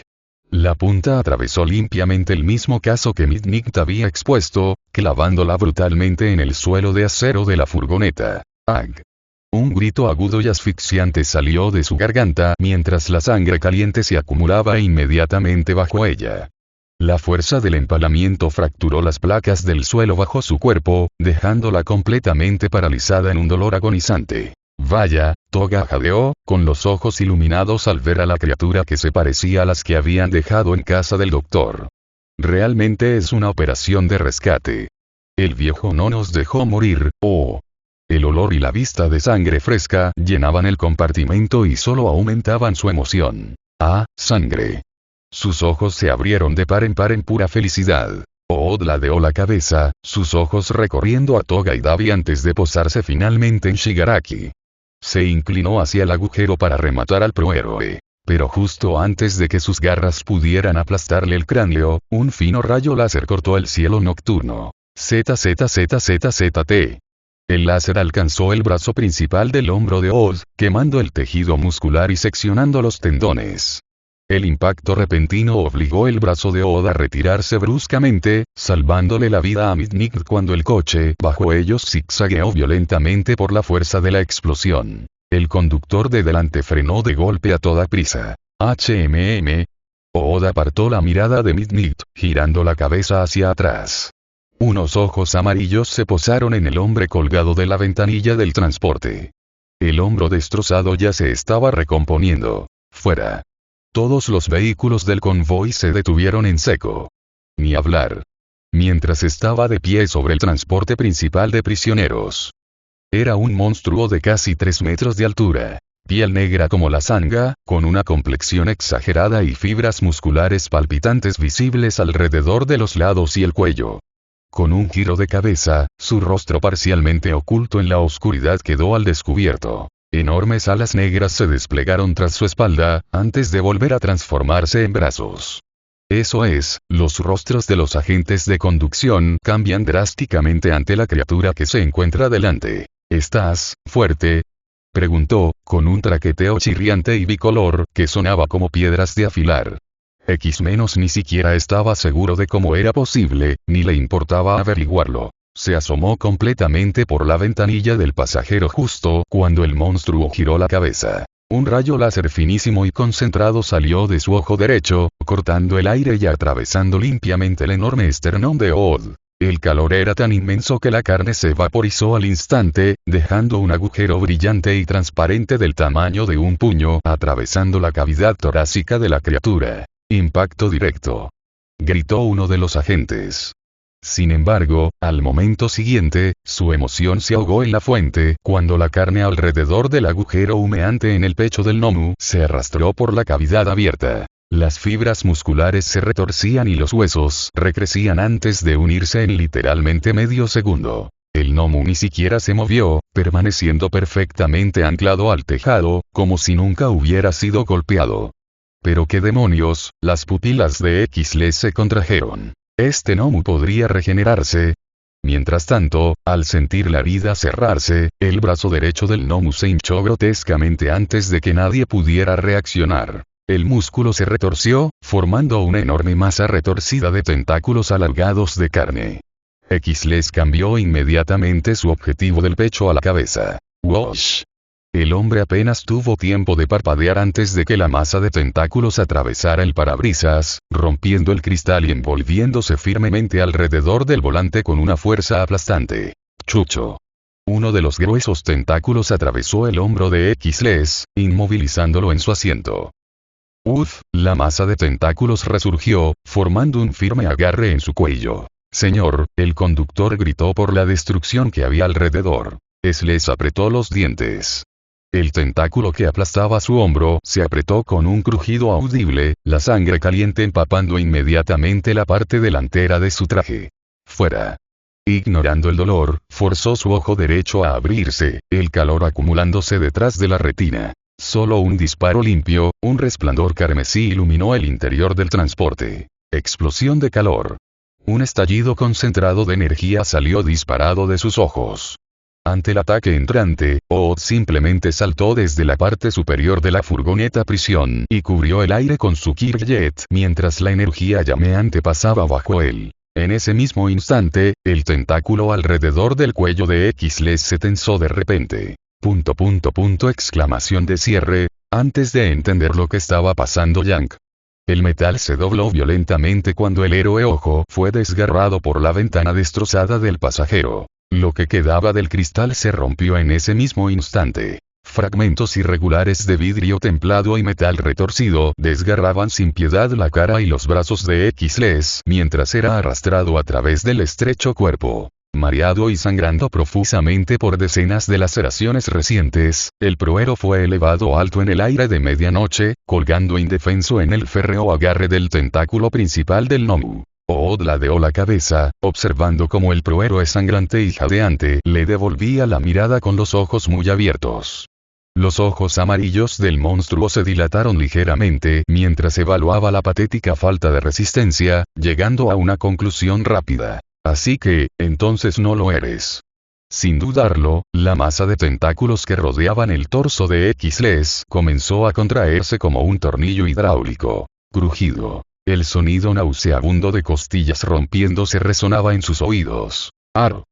La punta atravesó limpiamente el mismo caso que Midnight había expuesto, clavándola brutalmente en el suelo de acero de la furgoneta. ¡Ag! Un grito agudo y asfixiante salió de su garganta mientras la sangre caliente se acumulaba inmediatamente bajo ella. La fuerza del empalamiento fracturó las placas del suelo bajo su cuerpo, dejándola completamente paralizada en un dolor agonizante. Vaya, Toga jadeó, con los ojos iluminados al ver a la criatura que se parecía a las que habían dejado en casa del doctor. Realmente es una operación de rescate. El viejo no nos dejó morir, oh. El olor y la vista de sangre fresca llenaban el compartimento y solo aumentaban su emoción. ¡Ah, sangre! Sus ojos se abrieron de par en par en pura felicidad. Ood ladeó la cabeza, sus ojos recorriendo a Toga y Dabi antes de posarse finalmente en Shigaraki. Se inclinó hacia el agujero para rematar al prohéroe. Pero justo antes de que sus garras pudieran aplastarle el cráneo, un fino rayo láser cortó el cielo nocturno. ZZZZZT. El láser alcanzó el brazo principal del hombro de Ood, quemando el tejido muscular y seccionando los tendones. El impacto repentino obligó el brazo de Ood a retirarse bruscamente, salvándole la vida a Midnight cuando el coche bajo ellos zigzagueó violentamente por la fuerza de la explosión. El conductor de delante frenó de golpe a toda prisa. Ood apartó la mirada de Midnight, girando la cabeza hacia atrás. Unos ojos amarillos se posaron en el hombre colgado de la ventanilla del transporte. El hombro destrozado ya se estaba recomponiendo. Fuera. Todos los vehículos del convoy se detuvieron en seco. Ni hablar. Mientras estaba de pie sobre el transporte principal de prisioneros. Era un monstruo de casi 3 metros de altura. Piel negra como la sanga, con una complexión exagerada y fibras musculares palpitantes visibles alrededor de los lados y el cuello. Con un giro de cabeza, su rostro parcialmente oculto en la oscuridad quedó al descubierto. Enormes alas negras se desplegaron tras su espalda, antes de volver a transformarse en brazos. Eso es, los rostros de los agentes de conducción cambian drásticamente ante la criatura que se encuentra delante. ¿Estás fuerte?, preguntó, con un traqueteo chirriante y bicolor que sonaba como piedras de afilar. Ni siquiera estaba seguro de cómo era posible, ni le importaba averiguarlo. Se asomó completamente por la ventanilla del pasajero justo cuando el monstruo giró la cabeza. Un rayo láser finísimo y concentrado salió de su ojo derecho, cortando el aire y atravesando limpiamente el enorme esternón de Ood. El calor era tan inmenso que la carne se vaporizó al instante, dejando un agujero brillante y transparente del tamaño de un puño atravesando la cavidad torácica de la criatura. Impacto directo. Gritó uno de los agentes. Sin embargo, al momento siguiente, su emoción se ahogó en la fuente cuando la carne alrededor del agujero humeante en el pecho del gnomu se arrastró por la cavidad abierta. Las fibras musculares se retorcían y los huesos recrecían antes de unirse en literalmente medio segundo. El gnomu ni siquiera se movió, permaneciendo perfectamente anclado al tejado, como si nunca hubiera sido golpeado. Pero qué demonios, las pupilas de Xles se contrajeron. Este gnomu podría regenerarse. Mientras tanto, al sentir la herida cerrarse, el brazo derecho del gnomu se hinchó grotescamente antes de que nadie pudiera reaccionar. El músculo se retorció, formando una enorme masa retorcida de tentáculos alargados de carne. Xles cambió inmediatamente su objetivo del pecho a la cabeza. ¡Wosh! El hombre apenas tuvo tiempo de parpadear antes de que la masa de tentáculos atravesara el parabrisas, rompiendo el cristal y envolviéndose firmemente alrededor del volante con una fuerza aplastante. ¡Chucho! Uno de los gruesos tentáculos atravesó el hombro de Xles, inmovilizándolo en su asiento. ¡Uf! La masa de tentáculos resurgió, formando un firme agarre en su cuello. Señor, el conductor gritó por la destrucción que había alrededor. Xles apretó los dientes. El tentáculo que aplastaba su hombro se apretó con un crujido audible, la sangre caliente empapando inmediatamente la parte delantera de su traje. Fuera. Ignorando el dolor, forzó su ojo derecho a abrirse, el calor acumulándose detrás de la retina. Solo un disparo limpio, un resplandor carmesí iluminó el interior del transporte. Explosión de calor. Un estallido concentrado de energía salió disparado de sus ojos. Ante el ataque entrante, Ood simplemente saltó desde la parte superior de la furgoneta prisión y cubrió el aire con su Kirjet mientras la energía llameante pasaba bajo él. En ese mismo instante, el tentáculo alrededor del cuello de Xles se tensó de repente. Exclamación de cierre, antes de entender lo que estaba pasando Yank. El metal se dobló violentamente cuando el héroe ojo fue desgarrado por la ventana destrozada del pasajero. Lo que quedaba del cristal se rompió en ese mismo instante. Fragmentos irregulares de vidrio templado y metal retorcido desgarraban sin piedad la cara y los brazos de Xles mientras era arrastrado a través del estrecho cuerpo. Mareado y sangrando profusamente por decenas de laceraciones recientes, el proero fue elevado alto en el aire de medianoche, colgando indefenso en el férreo agarre del tentáculo principal del gnomu. Ood ladeó la cabeza, observando cómo el proero sangrante y jadeante le devolvía la mirada con los ojos muy abiertos. Los ojos amarillos del monstruo se dilataron ligeramente mientras evaluaba la patética falta de resistencia, llegando a una conclusión rápida. Así que, entonces no lo eres. Sin dudarlo, la masa de tentáculos que rodeaban el torso de Xles comenzó a contraerse como un tornillo hidráulico. Crujido. El sonido nauseabundo de costillas rompiéndose resonaba en sus oídos. ¡Ar!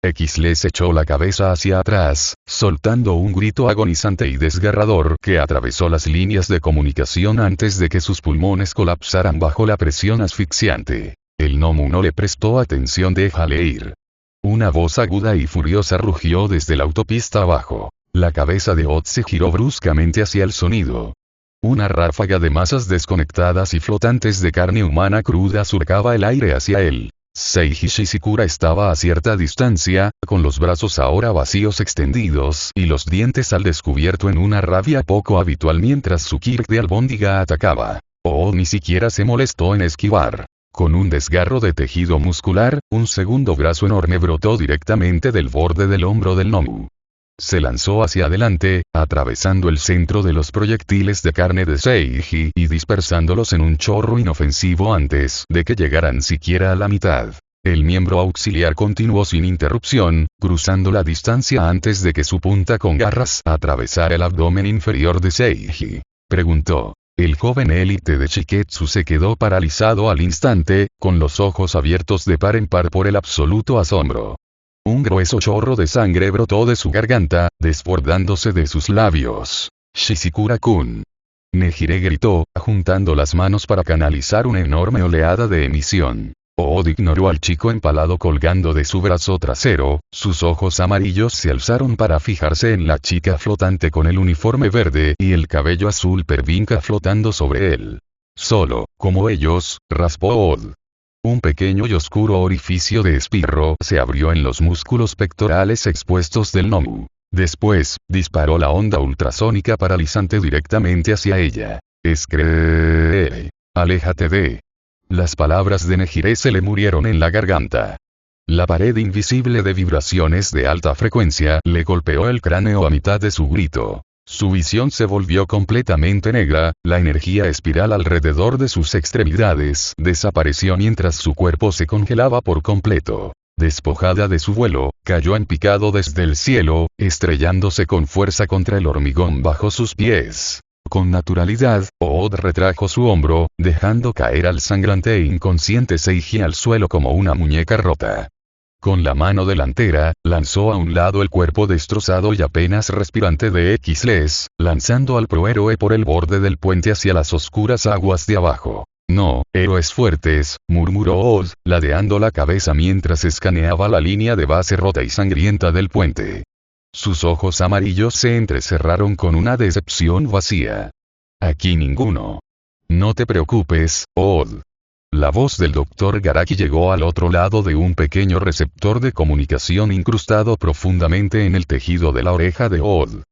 Xles echó la cabeza hacia atrás, soltando un grito agonizante y desgarrador que atravesó las líneas de comunicación antes de que sus pulmones colapsaran bajo la presión asfixiante. El gnomu no le prestó atención. Déjale ir. Una voz aguda y furiosa rugió desde la autopista abajo. La cabeza de Odd se giró bruscamente hacia el sonido. Una ráfaga de masas desconectadas y flotantes de carne humana cruda surcaba el aire hacia él. Seiji Shizukura estaba a cierta distancia, con los brazos ahora vacíos extendidos y los dientes al descubierto en una rabia poco habitual mientras su Kirk de albóndiga atacaba. Ood ni siquiera se molestó en esquivar. Con un desgarro de tejido muscular, un segundo brazo enorme brotó directamente del borde del hombro del gnomu. Se lanzó hacia adelante, atravesando el centro de los proyectiles de carne de Seiji y dispersándolos en un chorro inofensivo antes de que llegaran siquiera a la mitad. El miembro auxiliar continuó sin interrupción, cruzando la distancia antes de que su punta con garras atravesara el abdomen inferior de Seiji. Preguntó. El joven élite de Shiketsu se quedó paralizado al instante, con los ojos abiertos de par en par por el absoluto asombro. Un grueso chorro de sangre brotó de su garganta, desbordándose de sus labios. Shizukura-kun. Nejire gritó, juntando las manos para canalizar una enorme oleada de emisión. Ood ignoró al chico empalado colgando de su brazo trasero, sus ojos amarillos se alzaron para fijarse en la chica flotante con el uniforme verde y el cabello azul pervinca flotando sobre él. Solo, como ellos, raspó Ood. Un pequeño y oscuro orificio de espirro se abrió en los músculos pectorales expuestos del gnomu. Después, disparó la onda ultrasónica paralizante directamente hacia ella. Aléjate de... Las palabras de Nejire se le murieron en la garganta. La pared invisible de vibraciones de alta frecuencia le golpeó el cráneo a mitad de su grito. Su visión se volvió completamente negra, la energía espiral alrededor de sus extremidades desapareció mientras su cuerpo se congelaba por completo. Despojada de su vuelo, cayó en picado desde el cielo, estrellándose con fuerza contra el hormigón bajo sus pies. Con naturalidad, Ood retrajo su hombro, dejando caer al sangrante e inconsciente Seiji al suelo como una muñeca rota. Con la mano delantera, lanzó a un lado el cuerpo destrozado y apenas respirante de Xles, lanzando al prohéroe por el borde del puente hacia las oscuras aguas de abajo. No, héroes fuertes, murmuró Ood, ladeando la cabeza mientras escaneaba la línea de base rota y sangrienta del puente. Sus ojos amarillos se entrecerraron con una decepción vacía. Aquí ninguno. No te preocupes, Ood. La voz del Dr. Garaki llegó al otro lado de un pequeño receptor de comunicación incrustado profundamente en el tejido de la oreja de Ood.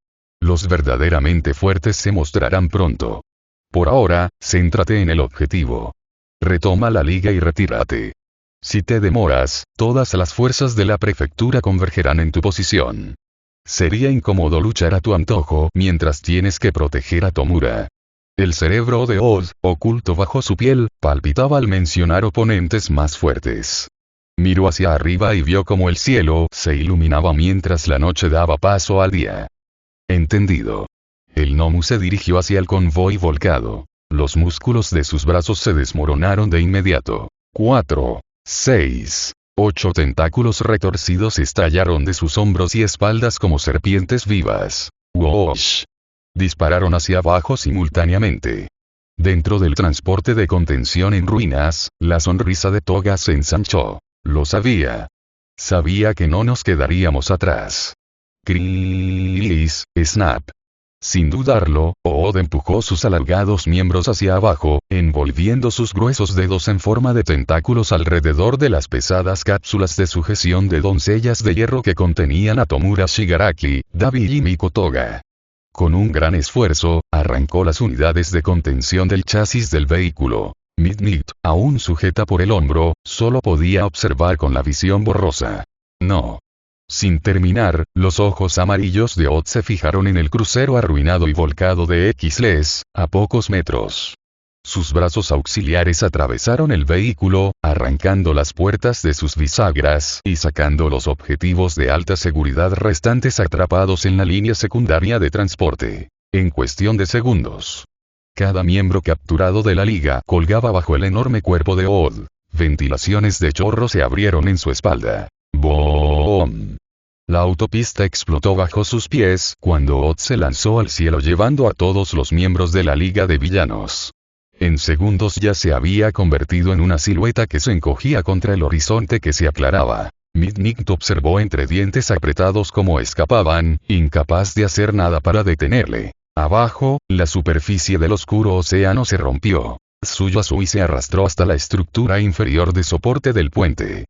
Los verdaderamente fuertes se mostrarán pronto. Por ahora, céntrate en el objetivo. Retoma la liga y retírate. Si te demoras, todas las fuerzas de la prefectura convergerán en tu posición. Sería incómodo luchar a tu antojo mientras tienes que proteger a Tomura. El cerebro de Ood, oculto bajo su piel, palpitaba al mencionar oponentes más fuertes. Miró hacia arriba y vio como el cielo se iluminaba mientras la noche daba paso al día. Entendido. El gnomu se dirigió hacia el convoy volcado. Los músculos de sus brazos se desmoronaron de inmediato. 4, 6, 8 tentáculos retorcidos estallaron de sus hombros y espaldas como serpientes vivas. ¡Woosh! Dispararon hacia abajo simultáneamente. Dentro del transporte de contención en ruinas, la sonrisa de Toga se ensanchó. Lo sabía. Sabía que no nos quedaríamos atrás. Kriis, snap. Sin dudarlo, Ood empujó sus alargados miembros hacia abajo, envolviendo sus gruesos dedos en forma de tentáculos alrededor de las pesadas cápsulas de sujeción de doncellas de hierro que contenían a Tomura Shigaraki, Dabi y Miko Toga. Con un gran esfuerzo, arrancó las unidades de contención del chasis del vehículo. Midnight, aún sujeta por el hombro, solo podía observar con la visión borrosa. No. Sin terminar, los ojos amarillos de Ood se fijaron en el crucero arruinado y volcado de X-Les, a pocos metros. Sus brazos auxiliares atravesaron el vehículo, arrancando las puertas de sus bisagras y sacando los objetivos de alta seguridad restantes atrapados en la línea secundaria de transporte. En cuestión de segundos. Cada miembro capturado de la liga colgaba bajo el enorme cuerpo de Ood. Ventilaciones de chorro se abrieron en su espalda. ¡Boom! La autopista explotó bajo sus pies cuando Ood se lanzó al cielo llevando a todos los miembros de la Liga de Villanos. En segundos ya se había convertido en una silueta que se encogía contra el horizonte que se aclaraba. Midnight observó entre dientes apretados cómo escapaban, incapaz de hacer nada para detenerle. Abajo, la superficie del oscuro océano se rompió. Tsuyasui se arrastró hasta la estructura inferior de soporte del puente.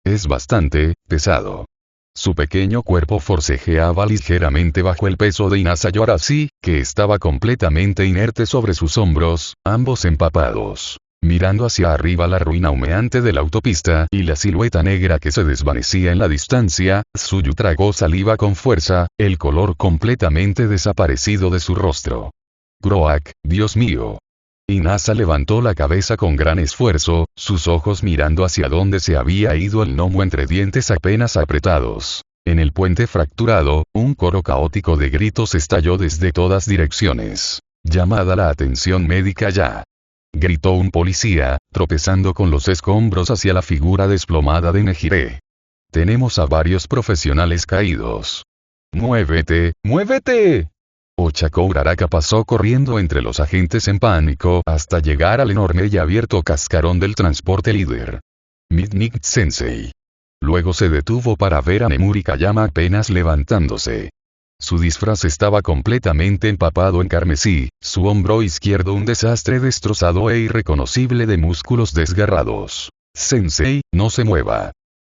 Es bastante pesado. Su pequeño cuerpo forcejeaba ligeramente bajo el peso de Inasa Yoarashi, que estaba completamente inerte sobre sus hombros, ambos empapados. Mirando hacia arriba la ruina humeante de la autopista y la silueta negra que se desvanecía en la distancia, Tsuyu tragó saliva con fuerza, el color completamente desaparecido de su rostro. Groak, Dios mío. Inasa levantó la cabeza con gran esfuerzo, sus ojos mirando hacia donde se había ido el gnomo entre dientes apenas apretados. En el puente fracturado, un coro caótico de gritos estalló desde todas direcciones. Llamada la atención médica ya. Gritó un policía, tropezando con los escombros hacia la figura desplomada de Nejire. Tenemos a varios profesionales caídos. ¡Muévete, muévete! Ochako Uraraka pasó corriendo entre los agentes en pánico hasta llegar al enorme y abierto cascarón del transporte líder. Midnight Sensei. Luego se detuvo para ver a Nemuri Kayama apenas levantándose. Su disfraz estaba completamente empapado en carmesí, su hombro izquierdo un desastre destrozado e irreconocible de músculos desgarrados. Sensei, no se mueva.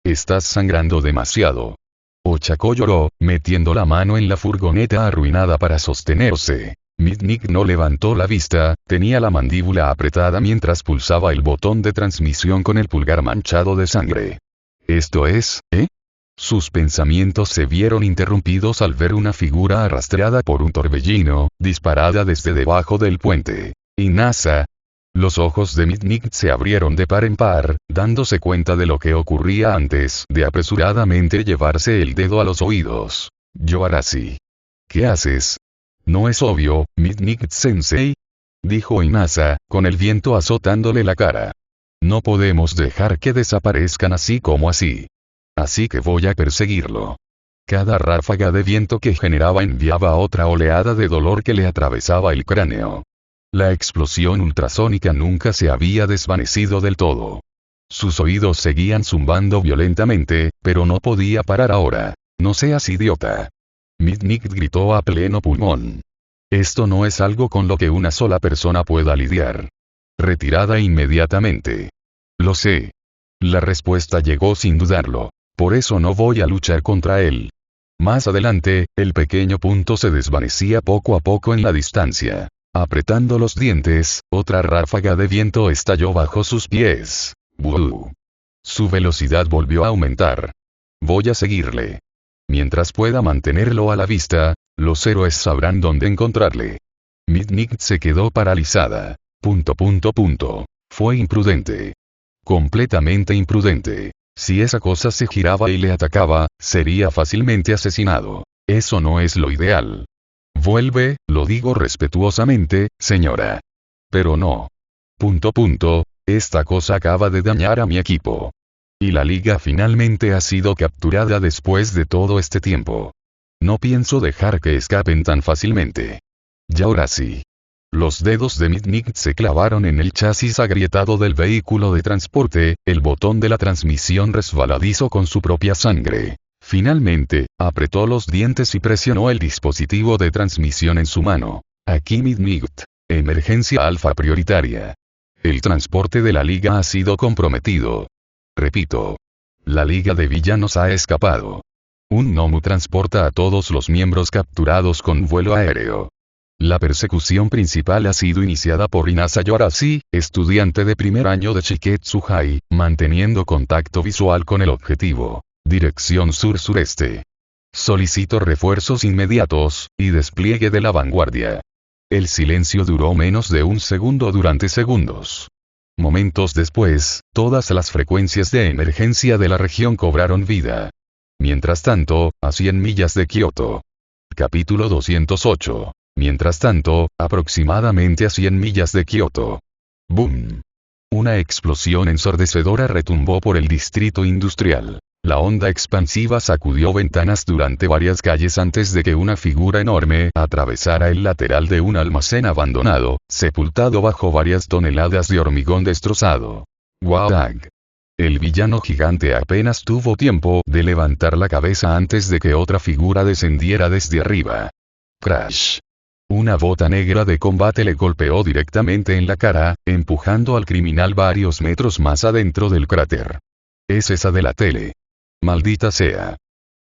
Estás sangrando demasiado. Ochako lloró, metiendo la mano en la furgoneta arruinada para sostenerse. Midnight no levantó la vista, tenía la mandíbula apretada mientras pulsaba el botón de transmisión con el pulgar manchado de sangre. Esto es, ¿eh? Sus pensamientos se vieron interrumpidos al ver una figura arrastrada por un torbellino, disparada desde debajo del puente. Inasa. Los ojos de Midnight se abrieron de par en par, dándose cuenta de lo que ocurría antes de apresuradamente llevarse el dedo a los oídos. Yoarashi. ¿Qué haces? ¿No es obvio, Midnight-sensei? Dijo Inasa, con el viento azotándole la cara. No podemos dejar que desaparezcan así como así. Así que voy a perseguirlo. Cada ráfaga de viento que generaba enviaba otra oleada de dolor que le atravesaba el cráneo. La explosión ultrasónica nunca se había desvanecido del todo. Sus oídos seguían zumbando violentamente, pero no podía parar ahora. No seas idiota. Midnight gritó a pleno pulmón. Esto no es algo con lo que una sola persona pueda lidiar. Retirada inmediatamente. Lo sé. La respuesta llegó sin dudarlo. Por eso no voy a luchar contra él. Más adelante, el pequeño punto se desvanecía poco a poco en la distancia. Apretando los dientes, otra ráfaga de viento estalló bajo sus pies. ¡Buh! Su velocidad volvió a aumentar. Voy a seguirle. Mientras pueda mantenerlo a la vista, los héroes sabrán dónde encontrarle. Midnight se quedó paralizada. Fue imprudente. Completamente imprudente. Si esa cosa se giraba y le atacaba, sería fácilmente asesinado. Eso no es lo ideal. Vuelve, lo digo respetuosamente, señora. Pero no. Esta cosa acaba de dañar a mi equipo. Y la liga finalmente ha sido capturada después de todo este tiempo. No pienso dejar que escapen tan fácilmente. Y ahora sí. Los dedos de Midnight se clavaron en el chasis agrietado del vehículo de transporte, el botón de la transmisión resbaladizo con su propia sangre. Finalmente, apretó los dientes y presionó el dispositivo de transmisión en su mano. Aquí Midnight. Emergencia alfa prioritaria. El transporte de la Liga ha sido comprometido. Repito. La Liga de Villanos ha escapado. Un Nomu transporta a todos los miembros capturados con vuelo aéreo. La persecución principal ha sido iniciada por Inasa Yorashi, estudiante de primer año de Shiketsu High, manteniendo contacto visual con el objetivo. Dirección sur-sureste. Solicito refuerzos inmediatos, y despliegue de la vanguardia. El silencio duró menos de un segundo durante segundos. Momentos después, todas las frecuencias de emergencia de la región cobraron vida. Mientras tanto, a 100 millas de Kioto. Capítulo 208. Mientras tanto, aproximadamente a 100 millas de Kioto. ¡Boom! Una explosión ensordecedora retumbó por el distrito industrial. La onda expansiva sacudió ventanas durante varias calles antes de que una figura enorme atravesara el lateral de un almacén abandonado, sepultado bajo varias toneladas de hormigón destrozado. ¡Guau! El villano gigante apenas tuvo tiempo de levantar la cabeza antes de que otra figura descendiera desde arriba. ¡Crash! Una bota negra de combate le golpeó directamente en la cara, empujando al criminal varios metros más adentro del cráter. Es esa de la tele. Maldita sea.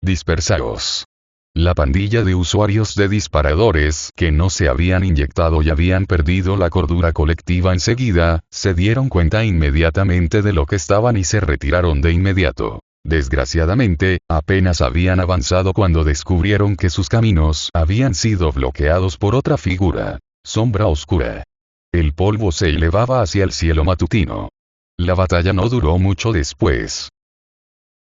Dispersaos. La pandilla de usuarios de disparadores que no se habían inyectado y habían perdido la cordura colectiva enseguida, se dieron cuenta inmediatamente de lo que estaban y se retiraron de inmediato. Desgraciadamente, apenas habían avanzado cuando descubrieron que sus caminos habían sido bloqueados por otra figura. Sombra oscura. El polvo se elevaba hacia el cielo matutino. La batalla no duró mucho después.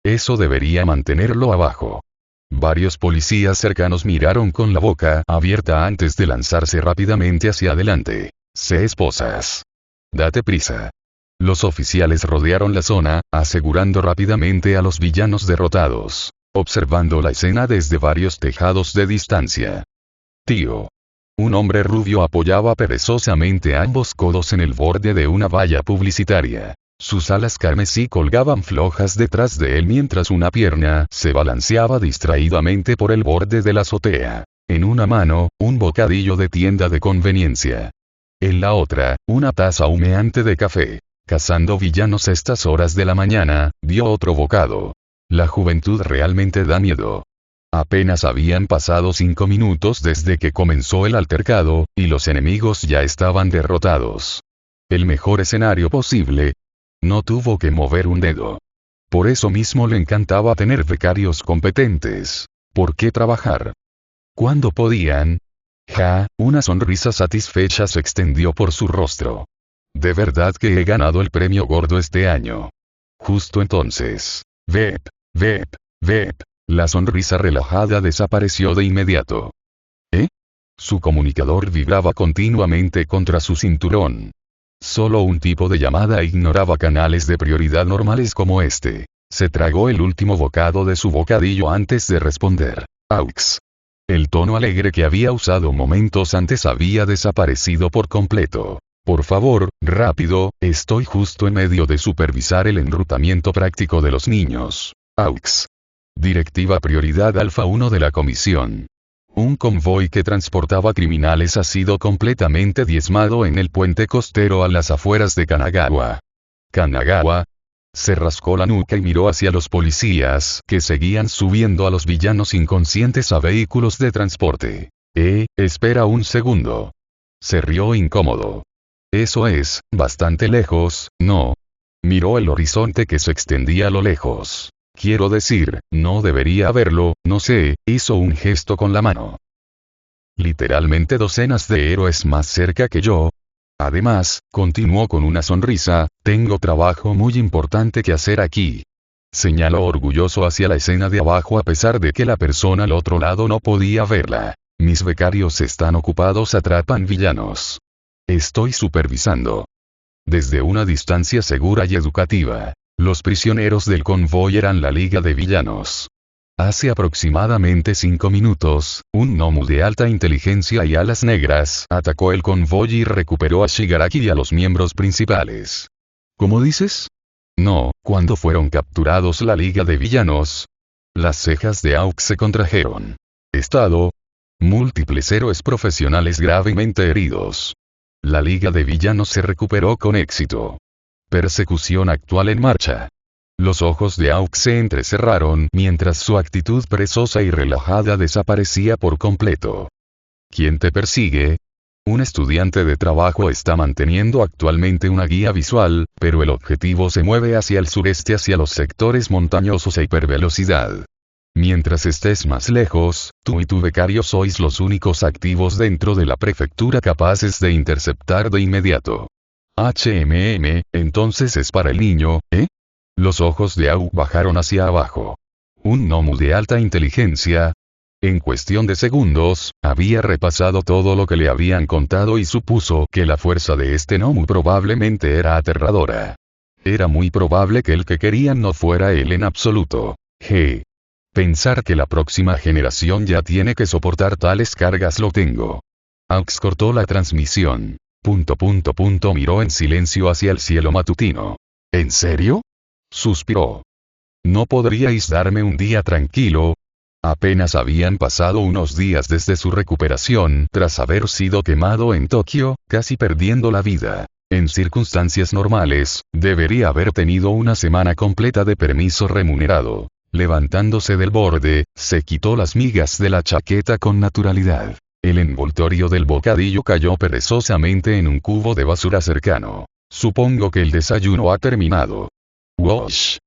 Eso debería mantenerlo abajo. Varios policías cercanos miraron con la boca abierta antes de lanzarse rápidamente hacia adelante. Sé esposas. Date prisa. Los oficiales rodearon la zona, asegurando rápidamente a los villanos derrotados, observando la escena desde varios tejados de distancia. Tío. Un hombre rubio apoyaba perezosamente ambos codos en el borde de una valla publicitaria. Sus alas carmesí colgaban flojas detrás de él mientras una pierna se balanceaba distraídamente por el borde de la azotea. En una mano, un bocadillo de tienda de conveniencia. En la otra, una taza humeante de café. Cazando villanos a estas horas de la mañana, dio otro bocado. La juventud realmente da miedo. Apenas habían pasado 5 minutos desde que comenzó el altercado, y los enemigos ya estaban derrotados. El mejor escenario posible. No tuvo que mover un dedo. Por eso mismo le encantaba tener becarios competentes. ¿Por qué trabajar? ¿Cuándo podían? Una sonrisa satisfecha se extendió por su rostro. De verdad que he ganado el premio gordo este año. Justo entonces. Vep. La sonrisa relajada desapareció de inmediato. Su comunicador vibraba continuamente contra su cinturón. Solo un tipo de llamada ignoraba canales de prioridad normales como este. Se tragó el último bocado de su bocadillo antes de responder. Aux. El tono alegre que había usado momentos antes había desaparecido por completo. Por favor, rápido, estoy justo en medio de supervisar el enrutamiento práctico de los niños. Aux. Directiva Prioridad Alfa 1 de la Comisión. Un convoy que transportaba criminales ha sido completamente diezmado en el puente costero a las afueras de Kanagawa. ¿Kanagawa? Se rascó la nuca y miró hacia los policías que seguían subiendo a los villanos inconscientes a vehículos de transporte. Espera un segundo. Se rió incómodo. Eso es, bastante lejos, ¿no? Miró el horizonte que se extendía a lo lejos. Quiero decir, no debería haberlo, no sé, hizo un gesto con la mano. Literalmente docenas de héroes más cerca que yo. Además, continuó con una sonrisa, tengo trabajo muy importante que hacer aquí. Señaló orgulloso hacia la escena de abajo a pesar de que la persona al otro lado no podía verla. Mis becarios están ocupados, atrapan villanos. Estoy supervisando. Desde una distancia segura y educativa. Los prisioneros del convoy eran la Liga de Villanos. Hace aproximadamente 5 minutos, un Nomu de alta inteligencia y alas negras atacó el convoy y recuperó a Shigaraki y a los miembros principales. ¿Cómo dices? No, cuando fueron capturados la Liga de Villanos. Las cejas de Aux se contrajeron. Estado. Múltiples héroes profesionales gravemente heridos. La Liga de Villanos se recuperó con éxito. Persecución actual en marcha. Los ojos de Aux se entrecerraron mientras su actitud perezosa y relajada desaparecía por completo. ¿Quién te persigue? Un estudiante de trabajo está manteniendo actualmente una guía visual, pero el objetivo se mueve hacia el sureste hacia los sectores montañosos a hipervelocidad. Mientras estés más lejos, tú y tu becario sois los únicos activos dentro de la prefectura capaces de interceptar de inmediato. Entonces es para el niño, ¿eh? Los ojos de Au bajaron hacia abajo. Un gnomo de alta inteligencia. En cuestión de segundos, había repasado todo lo que le habían contado y supuso que la fuerza de este gnomo probablemente era aterradora. Era muy probable que el que querían no fuera él en absoluto. Pensar que la próxima generación ya tiene que soportar tales cargas lo tengo. Aux cortó la transmisión. Miró en silencio hacia el cielo matutino. ¿En serio? Suspiró. ¿No podríais darme un día tranquilo? Apenas habían pasado unos días desde su recuperación tras haber sido quemado en Tokio, casi perdiendo la vida. En circunstancias normales, debería haber tenido una semana completa de permiso remunerado. Levantándose del borde, se quitó las migas de la chaqueta con naturalidad. El envoltorio del bocadillo cayó perezosamente en un cubo de basura cercano. Supongo que el desayuno ha terminado. ¡Wosh!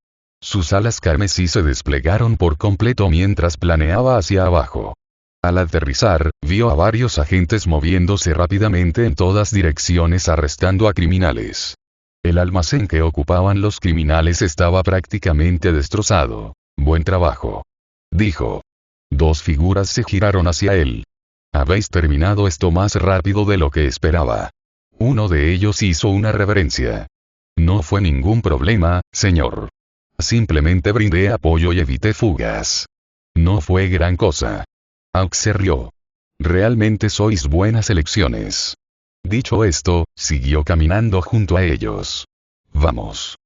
Sus alas carmesí se desplegaron por completo mientras planeaba hacia abajo. Al aterrizar, vio a varios agentes moviéndose rápidamente en todas direcciones arrestando a criminales. El almacén que ocupaban los criminales estaba prácticamente destrozado. Buen trabajo. Dijo. Dos figuras se giraron hacia él. Habéis terminado esto más rápido de lo que esperaba. Uno de ellos hizo una reverencia. No fue ningún problema, señor. Simplemente brindé apoyo y evité fugas. No fue gran cosa. Aux se rió. Realmente sois buenas elecciones. Dicho esto, siguió caminando junto a ellos. Vamos.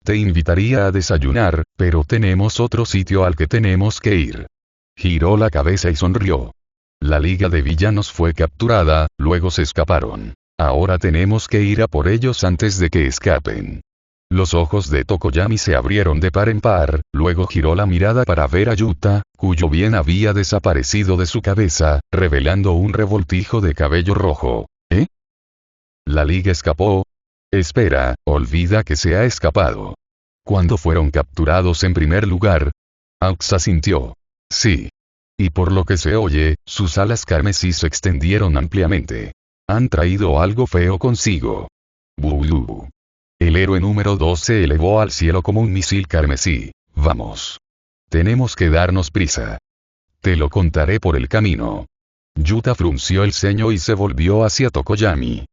Te invitaría a desayunar, pero tenemos otro sitio al que tenemos que ir. Giró la cabeza y sonrió. La Liga de Villanos fue capturada, luego se escaparon. Ahora tenemos que ir a por ellos antes de que escapen. Los ojos de Tokoyami se abrieron de par en par, luego giró la mirada para ver a Yuta, cuyo bien había desaparecido de su cabeza, revelando un revoltijo de cabello rojo. ¿Eh? La Liga escapó. Espera, olvida que se ha escapado. ¿Cuándo fueron capturados en primer lugar? Aux asintió. Sí. Y por lo que se oye, sus alas carmesí se extendieron ampliamente. Han traído algo feo consigo. Buu. El héroe número 2 se elevó al cielo como un misil carmesí. Vamos. Tenemos que darnos prisa. Te lo contaré por el camino. Yuta frunció el ceño y se volvió hacia Tokoyami.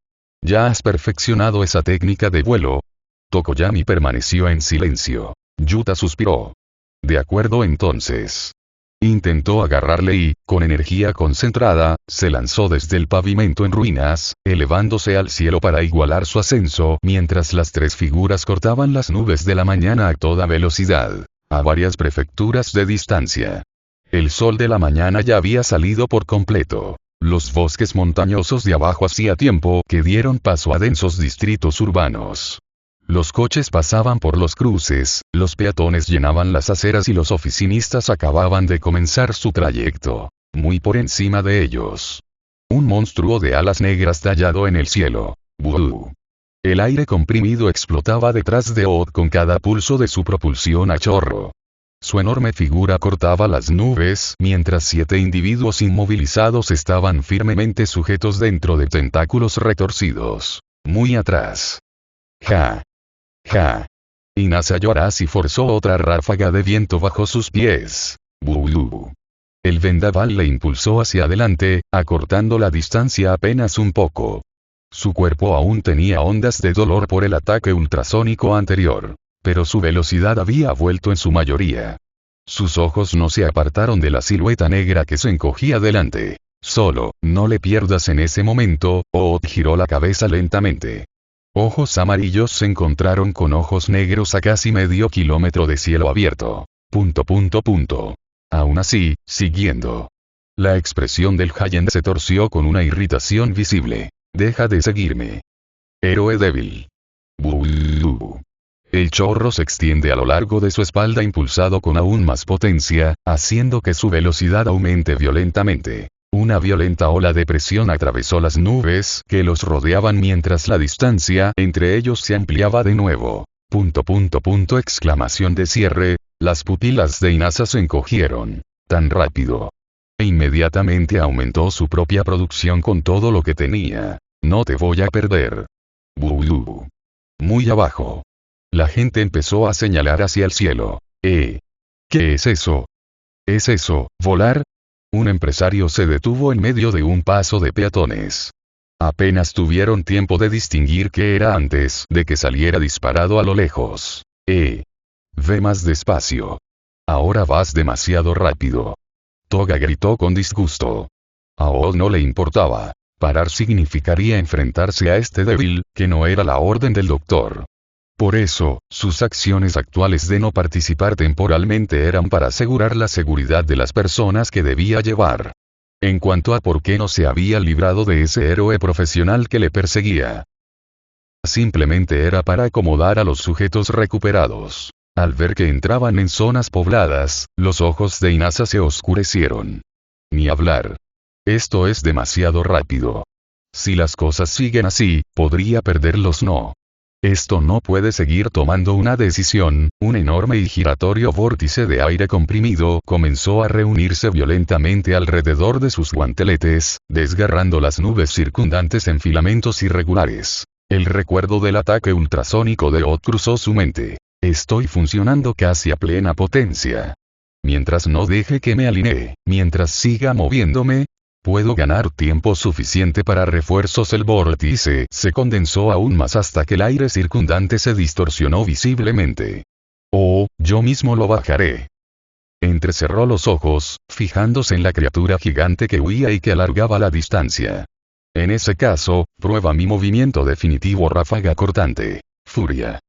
¿Ya has perfeccionado esa técnica de vuelo? Tokoyami permaneció en silencio. Yuta suspiró. De acuerdo entonces. Intentó agarrarle y, con energía concentrada, se lanzó desde el pavimento en ruinas, elevándose al cielo para igualar su ascenso mientras las tres figuras cortaban las nubes de la mañana a toda velocidad, a varias prefecturas de distancia. El sol de la mañana ya había salido por completo. Los bosques montañosos de abajo hacía tiempo que dieron paso a densos distritos urbanos. Los coches pasaban por los cruces, los peatones llenaban las aceras y los oficinistas acababan de comenzar su trayecto. Muy por encima de ellos. Un monstruo de alas negras tallado en el cielo. ¡Buu! El aire comprimido explotaba detrás de Odd con cada pulso de su propulsión a chorro. Su enorme figura cortaba las nubes mientras 7 individuos inmovilizados estaban firmemente sujetos dentro de tentáculos retorcidos. Muy atrás. ¡Ja! ¡Ja! Inasa Yorashi forzó otra ráfaga de viento bajo sus pies. ¡Buu! El vendaval le impulsó hacia adelante, acortando la distancia apenas un poco. Su cuerpo aún tenía ondas de dolor por el ataque ultrasónico anterior. Pero su velocidad había vuelto en su mayoría. Sus ojos no se apartaron de la silueta negra que se encogía delante. Solo, no le pierdas en ese momento, Odd giró la cabeza lentamente. Ojos amarillos se encontraron con ojos negros a casi medio kilómetro de cielo abierto. Aún así, siguiendo. La expresión del Giant se torció con una irritación visible. Deja de seguirme. Héroe débil. Buh. El chorro se extiende a lo largo de su espalda impulsado con aún más potencia, haciendo que su velocidad aumente violentamente. Una violenta ola de presión atravesó las nubes que los rodeaban mientras la distancia entre ellos se ampliaba de nuevo. Exclamación de cierre, las pupilas de Inazza se encogieron. Tan rápido. E inmediatamente aumentó su propia producción con todo lo que tenía. No te voy a perder. Buh. Muy abajo. La gente empezó a señalar hacia el cielo. ¿Qué es eso? ¿Es eso, volar? Un empresario se detuvo en medio de un paso de peatones. Apenas tuvieron tiempo de distinguir qué era antes de que saliera disparado a lo lejos. Ve más despacio. Ahora vas demasiado rápido. Toga gritó con disgusto. A Ood no le importaba. Parar significaría enfrentarse a este débil, que no era la orden del doctor. Por eso, sus acciones actuales de no participar temporalmente eran para asegurar la seguridad de las personas que debía llevar. En cuanto a por qué no se había librado de ese héroe profesional que le perseguía. Simplemente era para acomodar a los sujetos recuperados. Al ver que entraban en zonas pobladas, los ojos de Inazza se oscurecieron. Ni hablar. Esto es demasiado rápido. Si las cosas siguen así, podría perderlos. No. Esto no puede seguir tomando una decisión. Un enorme y giratorio vórtice de aire comprimido comenzó a reunirse violentamente alrededor de sus guanteletes, desgarrando las nubes circundantes en filamentos irregulares. El recuerdo del ataque ultrasónico de Ood cruzó su mente. Estoy funcionando casi a plena potencia. Mientras no deje que me alinee, mientras siga moviéndome, puedo ganar tiempo suficiente para refuerzos. El vórtice se condensó aún más hasta que el aire circundante se distorsionó visiblemente. Yo mismo lo bajaré. Entrecerró los ojos, fijándose en la criatura gigante que huía y que alargaba la distancia. En ese caso, prueba mi movimiento definitivo. Ráfaga cortante. Furia.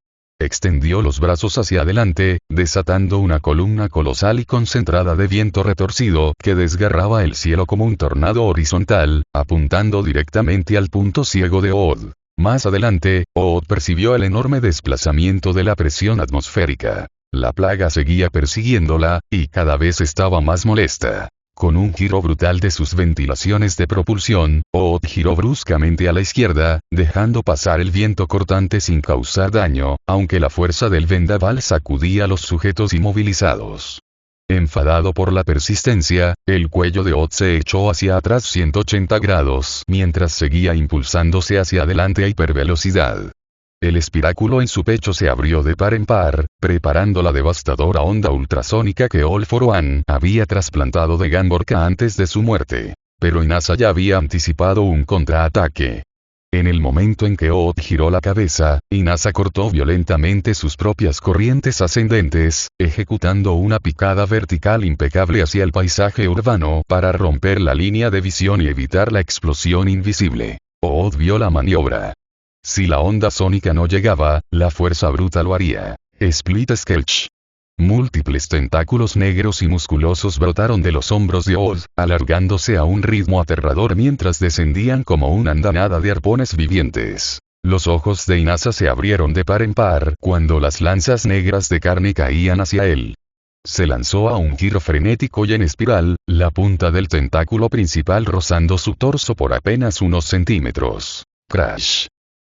Extendió los brazos hacia adelante, desatando una columna colosal y concentrada de viento retorcido que desgarraba el cielo como un tornado horizontal, apuntando directamente al punto ciego de Ood. Más adelante, Ood percibió el enorme desplazamiento de la presión atmosférica. La plaga seguía persiguiéndola, y cada vez estaba más molesta. Con un giro brutal de sus ventilaciones de propulsión, Ood giró bruscamente a la izquierda, dejando pasar el viento cortante sin causar daño, aunque la fuerza del vendaval sacudía a los sujetos inmovilizados. Enfadado por la persistencia, el cuello de Ood se echó hacia atrás 180 grados mientras seguía impulsándose hacia adelante a hipervelocidad. El espiráculo en su pecho se abrió de par en par, preparando la devastadora onda ultrasónica que All For One había trasplantado de Gamorca antes de su muerte. Pero Inazza ya había anticipado un contraataque. En el momento en que Ood giró la cabeza, Inazza cortó violentamente sus propias corrientes ascendentes, ejecutando una picada vertical impecable hacia el paisaje urbano para romper la línea de visión y evitar la explosión invisible. Ood vio la maniobra. Si la onda sónica no llegaba, la fuerza bruta lo haría. Split Skelch. Múltiples tentáculos negros y musculosos brotaron de los hombros de Ood, alargándose a un ritmo aterrador mientras descendían como una andanada de arpones vivientes. Los ojos de Inazza se abrieron de par en par cuando las lanzas negras de carne caían hacia él. Se lanzó a un giro frenético y en espiral, la punta del tentáculo principal rozando su torso por apenas unos centímetros. Crash.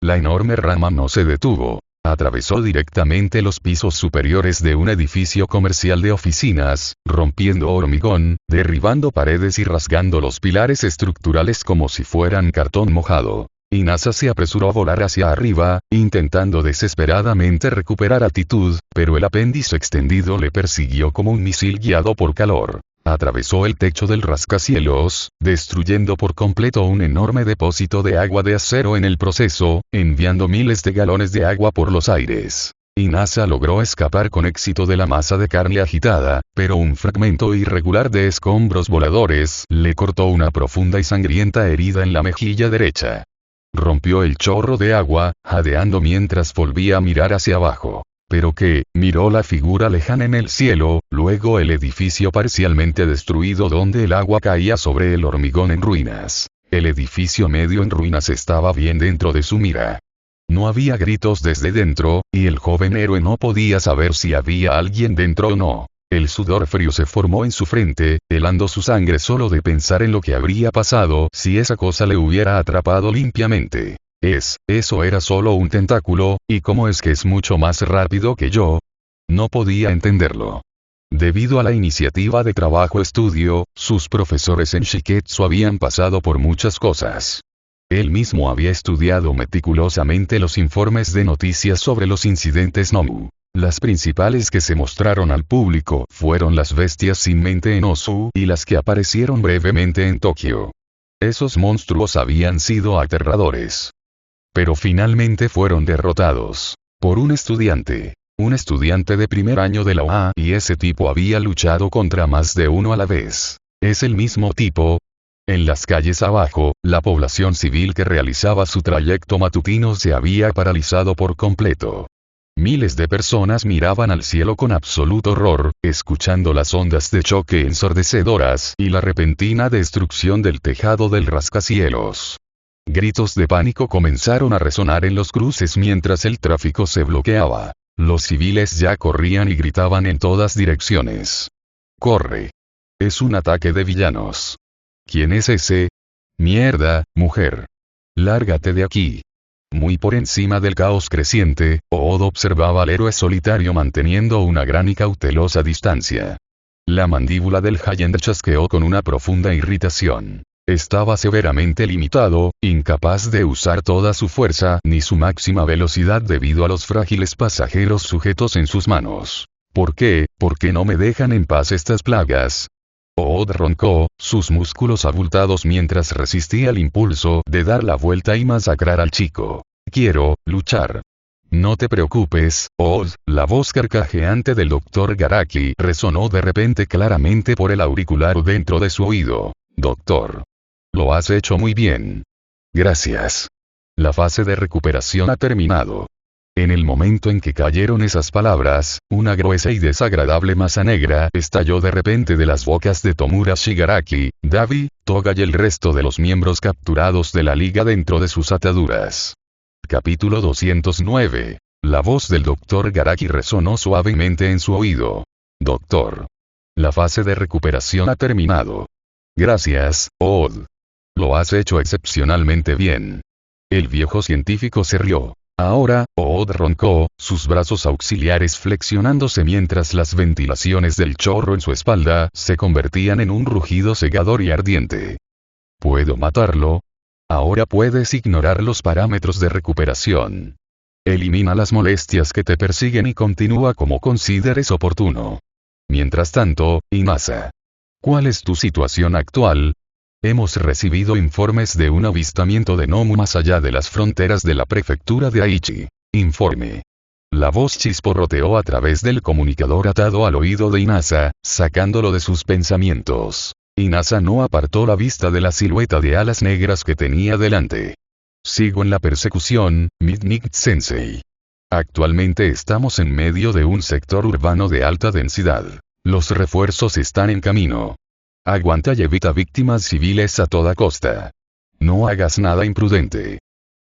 La enorme rama no se detuvo. Atravesó directamente los pisos superiores de un edificio comercial de oficinas, rompiendo hormigón, derribando paredes y rasgando los pilares estructurales como si fueran cartón mojado. Inazza se apresuró a volar hacia arriba, intentando desesperadamente recuperar altitud, pero el apéndice extendido le persiguió como un misil guiado por calor. Atravesó el techo del rascacielos, destruyendo por completo un enorme depósito de agua de acero en el proceso, enviando miles de galones de agua por los aires. Inazza logró escapar con éxito de la masa de carne agitada, pero un fragmento irregular de escombros voladores le cortó una profunda y sangrienta herida en la mejilla derecha. Rompió el chorro de agua, jadeando mientras volvía a mirar hacia abajo. Pero que, miró la figura lejana en el cielo, luego el edificio parcialmente destruido donde el agua caía sobre el hormigón en ruinas. El edificio medio en ruinas estaba bien dentro de su mira. No había gritos desde dentro, y el joven héroe no podía saber si había alguien dentro o no. El sudor frío se formó en su frente, helando su sangre solo de pensar en lo que habría pasado si esa cosa le hubiera atrapado limpiamente. Eso era solo un tentáculo, y cómo es que es mucho más rápido que yo. No podía entenderlo. Debido a la iniciativa de trabajo-estudio, sus profesores en Shiketsu habían pasado por muchas cosas. Él mismo había estudiado meticulosamente los informes de noticias sobre los incidentes Nomu. Las principales que se mostraron al público fueron las bestias sin mente en Osu y las que aparecieron brevemente en Tokio. Esos monstruos habían sido aterradores. Pero finalmente fueron derrotados por un estudiante de primer año de la UA, y ese tipo había luchado contra más de uno a la vez. ¿Es el mismo tipo? En las calles abajo, la población civil que realizaba su trayecto matutino se había paralizado por completo. Miles de personas miraban al cielo con absoluto horror, escuchando las ondas de choque ensordecedoras y la repentina destrucción del tejado del rascacielos. Gritos de pánico comenzaron a resonar en los cruces mientras el tráfico se bloqueaba. Los civiles ya corrían y gritaban en todas direcciones. ¡Corre! Es un ataque de villanos. ¿Quién es ese? Mierda, mujer. Lárgate de aquí. Muy por encima del caos creciente, Ood observaba al héroe solitario manteniendo una gran y cautelosa distancia. La mandíbula del Giant chasqueó con una profunda irritación. Estaba severamente limitado, incapaz de usar toda su fuerza ni su máxima velocidad debido a los frágiles pasajeros sujetos en sus manos. ¿Por qué no me dejan en paz estas plagas? Ood roncó, sus músculos abultados mientras resistía el impulso de dar la vuelta y masacrar al chico. Quiero luchar. No te preocupes, Ood. La voz carcajeante del Dr. Garaki resonó de repente claramente por el auricular dentro de su oído. Doctor. Lo has hecho muy bien. Gracias. La fase de recuperación ha terminado. En el momento en que cayeron esas palabras, una gruesa y desagradable masa negra estalló de repente de las bocas de Tomura Shigaraki, Davi, Toga y el resto de los miembros capturados de la liga dentro de sus ataduras. Capítulo 209. La voz del Dr. Garaki resonó suavemente en su oído. Doctor. La fase de recuperación ha terminado. Gracias, Ood. Lo has hecho excepcionalmente bien. El viejo científico se rió. Ahora, Ood roncó, sus brazos auxiliares flexionándose mientras las ventilaciones del chorro en su espalda se convertían en un rugido cegador y ardiente. ¿Puedo matarlo? Ahora puedes ignorar los parámetros de recuperación. Elimina las molestias que te persiguen y continúa como consideres oportuno. Mientras tanto, Inasa. ¿Cuál es tu situación actual? Hemos recibido informes de un avistamiento de Nomu más allá de las fronteras de la prefectura de Aichi. Informe. La voz chisporroteó a través del comunicador atado al oído de Inasa, sacándolo de sus pensamientos. Inasa no apartó la vista de la silueta de alas negras que tenía delante. Sigo en la persecución, Midnight-sensei. Actualmente estamos en medio de un sector urbano de alta densidad. Los refuerzos están en camino. Aguanta y evita víctimas civiles a toda costa. No hagas nada imprudente.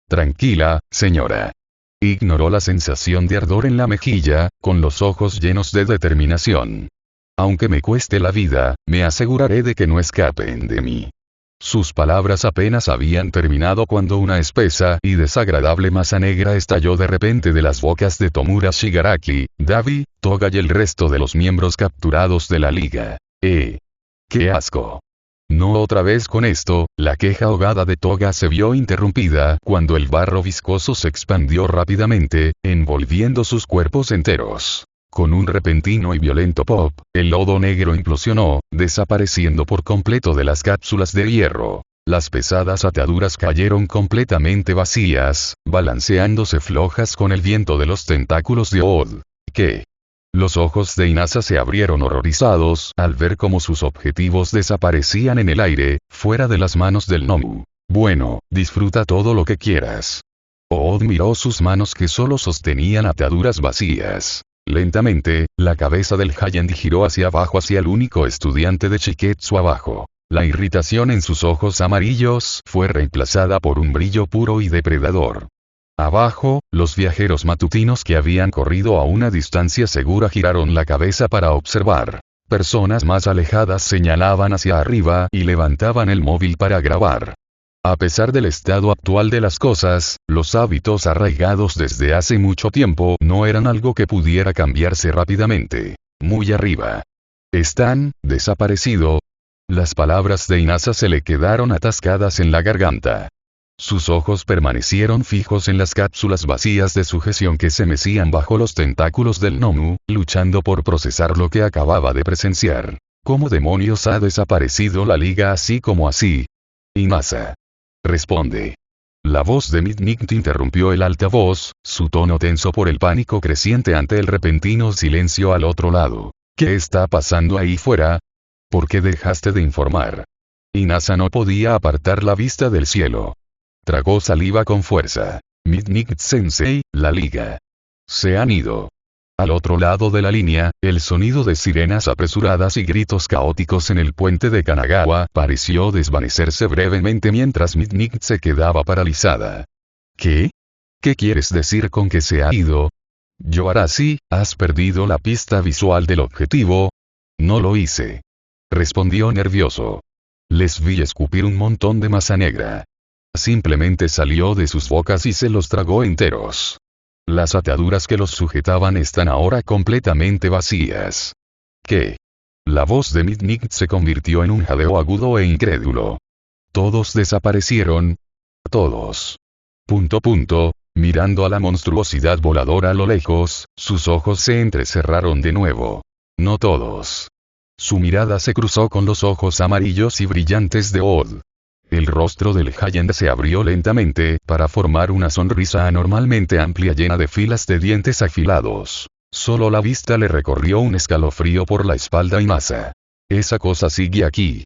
Tranquila, señora. Ignoró la sensación de ardor en la mejilla, con los ojos llenos de determinación. Aunque me cueste la vida, me aseguraré de que no escapen de mí. Sus palabras apenas habían terminado cuando una espesa y desagradable masa negra estalló de repente de las bocas de Tomura Shigaraki, Davi, Toga y el resto de los miembros capturados de la liga. ¡Qué asco! No otra vez con esto, la queja ahogada de Toga se vio interrumpida cuando el barro viscoso se expandió rápidamente, envolviendo sus cuerpos enteros. Con un repentino y violento pop, el lodo negro implosionó, desapareciendo por completo de las cápsulas de hierro. Las pesadas ataduras cayeron completamente vacías, balanceándose flojas con el viento de los tentáculos de Ood. ¿Qué? Los ojos de Inasa se abrieron horrorizados al ver cómo sus objetivos desaparecían en el aire, fuera de las manos del Nomu. Bueno, disfruta todo lo que quieras. Ood miró sus manos que solo sostenían ataduras vacías. Lentamente, la cabeza del Giant giró hacia abajo hacia el único estudiante de Shiketsu abajo. La irritación en sus ojos amarillos fue reemplazada por un brillo puro y depredador. Abajo, los viajeros matutinos que habían corrido a una distancia segura giraron la cabeza para observar. Personas más alejadas señalaban hacia arriba y levantaban el móvil para grabar. A pesar del estado actual de las cosas, los hábitos arraigados desde hace mucho tiempo no eran algo que pudiera cambiarse rápidamente. Muy arriba. Están, desaparecido. Las palabras de Inasa se le quedaron atascadas en la garganta. Sus ojos permanecieron fijos en las cápsulas vacías de sujeción que se mecían bajo los tentáculos del Nomu, luchando por procesar lo que acababa de presenciar. ¿Cómo demonios ha desaparecido la liga así como así? Inasa. Responde. La voz de Midnight interrumpió el altavoz, su tono tenso por el pánico creciente ante el repentino silencio al otro lado. ¿Qué está pasando ahí fuera? ¿Por qué dejaste de informar? Inasa no podía apartar la vista del cielo. Tragó saliva con fuerza. Midnight-sensei, la liga. Se han ido. Al otro lado de la línea, el sonido de sirenas apresuradas y gritos caóticos en el puente de Kanagawa pareció desvanecerse brevemente mientras Midnight se quedaba paralizada. ¿Qué? ¿Qué quieres decir con que se ha ido? Yoarashi, ¿has perdido la pista visual del objetivo? No lo hice. Respondió nervioso. Les vi escupir un montón de masa negra. Simplemente salió de sus bocas y se los tragó enteros. Las ataduras que los sujetaban están ahora completamente vacías. ¿Qué? La voz de Midnight se convirtió en un jadeo agudo e incrédulo. ¿Todos desaparecieron? Todos. Mirando a la monstruosidad voladora a lo lejos, sus ojos se entrecerraron de nuevo. No todos. Su mirada se cruzó con los ojos amarillos y brillantes de Ood. El rostro del Giant se abrió lentamente, para formar una sonrisa anormalmente amplia llena de filas de dientes afilados. Solo la vista le recorrió un escalofrío por la espalda y masa. Esa cosa sigue aquí.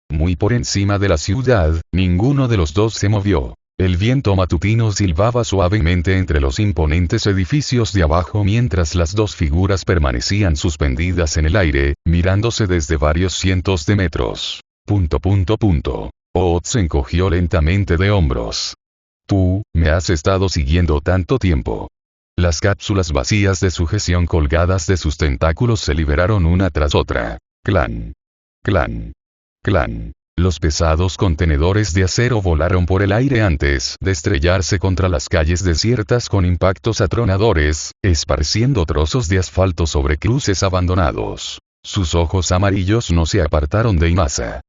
Muy por encima de la ciudad, ninguno de los dos se movió. El viento matutino silbaba suavemente entre los imponentes edificios de abajo mientras las dos figuras permanecían suspendidas en el aire, mirándose desde varios cientos de metros. Ood se encogió lentamente de hombros. Tú, me has estado siguiendo tanto tiempo. Las cápsulas vacías de sujeción colgadas de sus tentáculos se liberaron una tras otra. Clan. Clan. Clan. Los pesados contenedores de acero volaron por el aire antes de estrellarse contra las calles desiertas con impactos atronadores, esparciendo trozos de asfalto sobre cruces abandonados. Sus ojos amarillos no se apartaron de Inasa.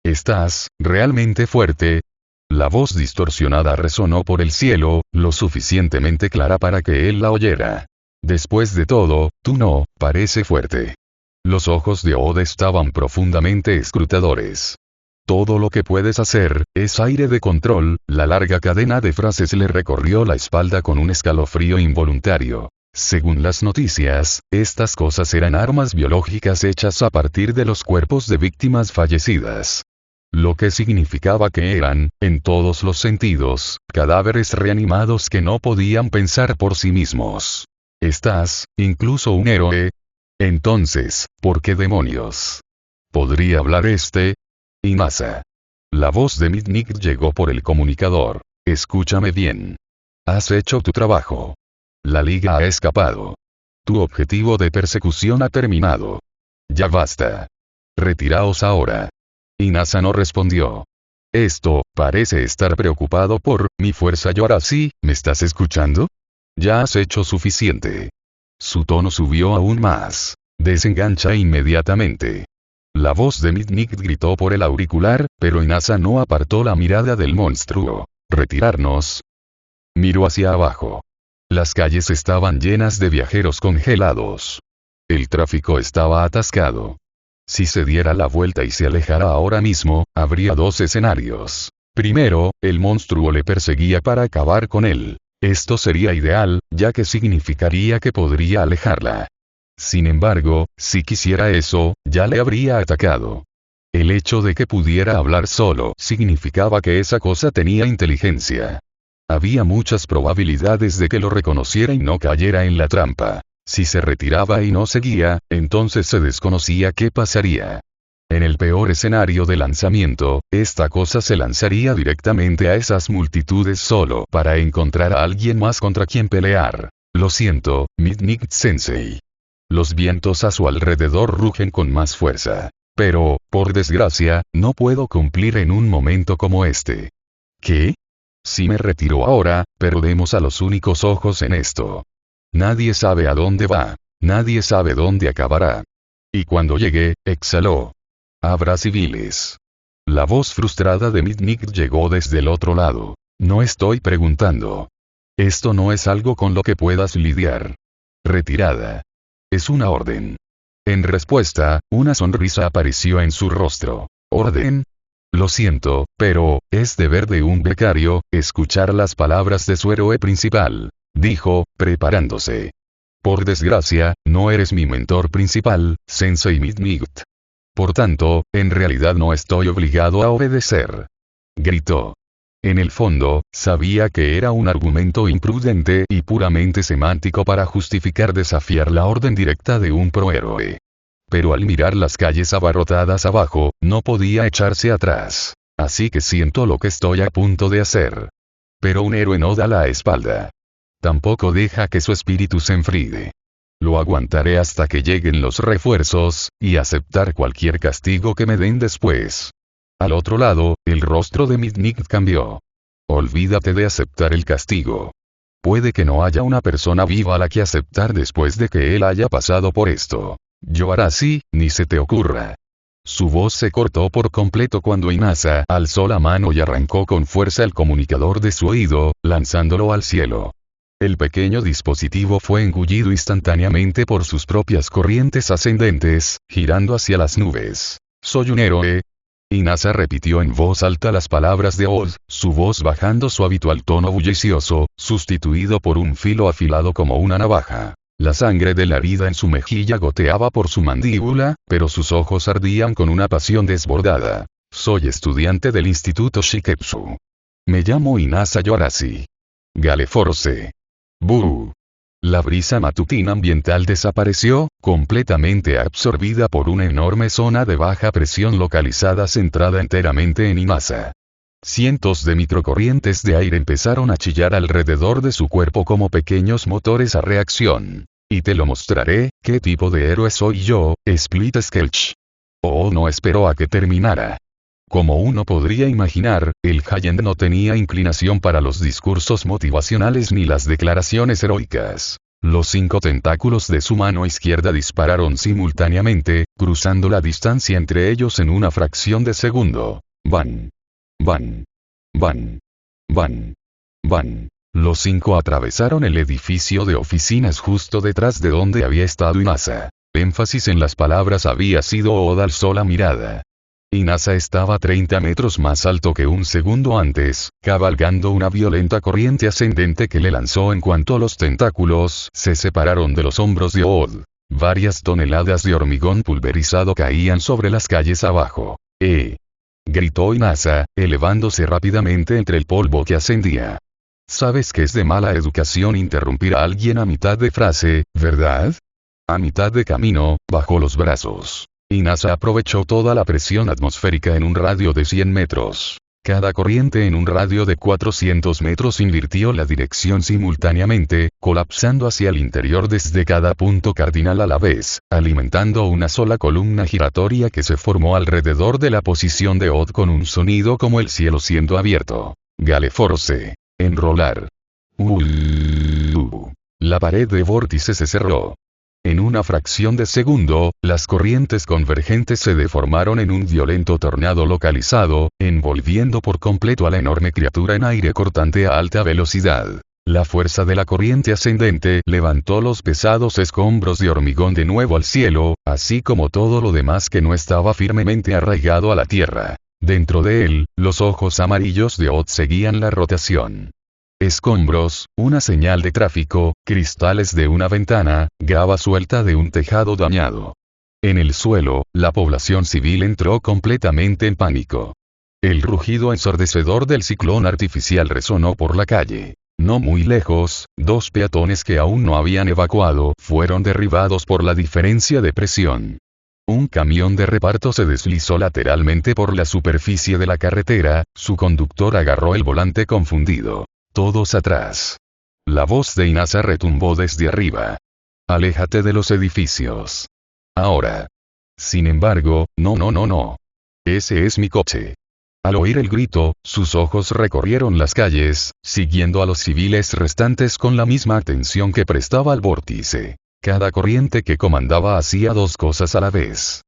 ¿Estás realmente fuerte? La voz distorsionada resonó por el cielo, lo suficientemente clara para que él la oyera. Después de todo, tú no, parece fuerte. Los ojos de Ood estaban profundamente escrutadores. Todo lo que puedes hacer, es aire de control. La larga cadena de frases le recorrió la espalda con un escalofrío involuntario. Según las noticias, estas cosas eran armas biológicas hechas a partir de los cuerpos de víctimas fallecidas. Lo que significaba que eran, en todos los sentidos, cadáveres reanimados que no podían pensar por sí mismos. ¿Estás, incluso un héroe? Entonces, ¿por qué demonios? ¿Podría hablar este? Inasa. La voz de Midnight llegó por el comunicador. Escúchame bien. Has hecho tu trabajo. La liga ha escapado. Tu objetivo de persecución ha terminado. Ya basta. Retiraos ahora. Inasa no respondió. Esto, parece estar preocupado por, mi fuerza Yoarashi, ¿me estás escuchando? Ya has hecho suficiente. Su tono subió aún más. Desengancha inmediatamente. La voz de Midnight gritó por el auricular, pero Inasa no apartó la mirada del monstruo. ¿Retirarnos? Miró hacia abajo. Las calles estaban llenas de viajeros congelados. El tráfico estaba atascado. Si se diera la vuelta y se alejara ahora mismo, habría dos escenarios. Primero, el monstruo le perseguía para acabar con él. Esto sería ideal, ya que significaría que podría alejarla. Sin embargo, si quisiera eso, ya le habría atacado. El hecho de que pudiera hablar solo significaba que esa cosa tenía inteligencia. Había muchas probabilidades de que lo reconociera y no cayera en la trampa. Si se retiraba y no seguía, entonces se desconocía qué pasaría. En el peor escenario de lanzamiento, esta cosa se lanzaría directamente a esas multitudes solo para encontrar a alguien más contra quien pelear. Lo siento, Midnight-sensei. Los vientos a su alrededor rugen con más fuerza. Pero, por desgracia, no puedo cumplir en un momento como este. ¿Qué? Si me retiro ahora, perdemos a los únicos ojos en esto. Nadie sabe a dónde va. Nadie sabe dónde acabará. Y cuando llegue, exhaló. Habrá civiles. La voz frustrada de Midnight llegó desde el otro lado. No estoy preguntando. Esto no es algo con lo que puedas lidiar. Retirada. Es una orden. En respuesta, una sonrisa apareció en su rostro. ¿Orden? Lo siento, pero, es deber de un becario, escuchar las palabras de su héroe principal, dijo, preparándose. Por desgracia, no eres mi mentor principal, Sensei Midnight. Por tanto, en realidad no estoy obligado a obedecer. Gritó. En el fondo, sabía que era un argumento imprudente y puramente semántico para justificar desafiar la orden directa de un prohéroe. Pero al mirar las calles abarrotadas abajo, no podía echarse atrás. Así que siento lo que estoy a punto de hacer. Pero un héroe no da la espalda. Tampoco deja que su espíritu se enfríe. Lo aguantaré hasta que lleguen los refuerzos, y aceptar cualquier castigo que me den después. Al otro lado, el rostro de Midnight cambió. Olvídate de aceptar el castigo. Puede que no haya una persona viva a la que aceptar después de que él haya pasado por esto. Yo haré así, ni se te ocurra. Su voz se cortó por completo cuando Inasa alzó la mano y arrancó con fuerza el comunicador de su oído, lanzándolo al cielo. El pequeño dispositivo fue engullido instantáneamente por sus propias corrientes ascendentes, girando hacia las nubes. Soy un héroe. Inasa repitió en voz alta las palabras de Oz, su voz bajando su habitual tono bullicioso, sustituido por un filo afilado como una navaja. La sangre de la herida en su mejilla goteaba por su mandíbula, pero sus ojos ardían con una pasión desbordada. Soy estudiante del Instituto Shiketsu. Me llamo Inasa Yorashi. Gale Force. ¡Bú! La brisa matutina ambiental desapareció, completamente absorbida por una enorme zona de baja presión localizada centrada enteramente en Inasa. Cientos de microcorrientes de aire empezaron a chillar alrededor de su cuerpo como pequeños motores a reacción. Y te lo mostraré, qué tipo de héroe soy yo, Split Skelch. Oh, no esperó a que terminara. Como uno podría imaginar, el Giant no tenía inclinación para los discursos motivacionales ni las declaraciones heroicas. Los 5 tentáculos de su mano izquierda dispararon simultáneamente, cruzando la distancia entre ellos en una fracción de segundo. Van. Van. Van. Van. Van. Los 5 atravesaron el edificio de oficinas justo detrás de donde había estado Inasa. Énfasis en las palabras había sido Oda alzó la mirada. Inasa estaba 30 metros más alto que un segundo antes, cabalgando una violenta corriente ascendente que le lanzó en cuanto los tentáculos se separaron de los hombros de Oda. Varias toneladas de hormigón pulverizado caían sobre las calles abajo. Gritó Inasa, elevándose rápidamente entre el polvo que ascendía. Sabes que es de mala educación interrumpir a alguien a mitad de frase, ¿verdad? A mitad de camino, bajó los brazos. Inasa aprovechó toda la presión atmosférica en un radio de 100 metros. Cada corriente en un radio de 400 metros invirtió la dirección simultáneamente, colapsando hacia el interior desde cada punto cardinal a la vez, alimentando una sola columna giratoria que se formó alrededor de la posición de Odd con un sonido como el cielo siendo abierto. Gale Force. Enrolar. La pared de vórtice se cerró. En una fracción de segundo, las corrientes convergentes se deformaron en un violento tornado localizado, envolviendo por completo a la enorme criatura en aire cortante a alta velocidad. La fuerza de la corriente ascendente levantó los pesados escombros de hormigón de nuevo al cielo, así como todo lo demás que no estaba firmemente arraigado a la tierra. Dentro de él, los ojos amarillos de Odd seguían la rotación. Escombros, una señal de tráfico, cristales de una ventana, grava suelta de un tejado dañado. En el suelo, la población civil entró completamente en pánico. El rugido ensordecedor del ciclón artificial resonó por la calle. No muy lejos, dos peatones que aún no habían evacuado fueron derribados por la diferencia de presión. Un camión de reparto se deslizó lateralmente por la superficie de la carretera, su conductor agarró el volante confundido. Todos atrás. La voz de Inasa retumbó desde arriba. Aléjate de los edificios. Ahora. Sin embargo, no. Ese es mi coche. Al oír el grito, sus ojos recorrieron las calles, siguiendo a los civiles restantes con la misma atención que prestaba al vórtice. Cada corriente que comandaba hacía dos cosas a la vez.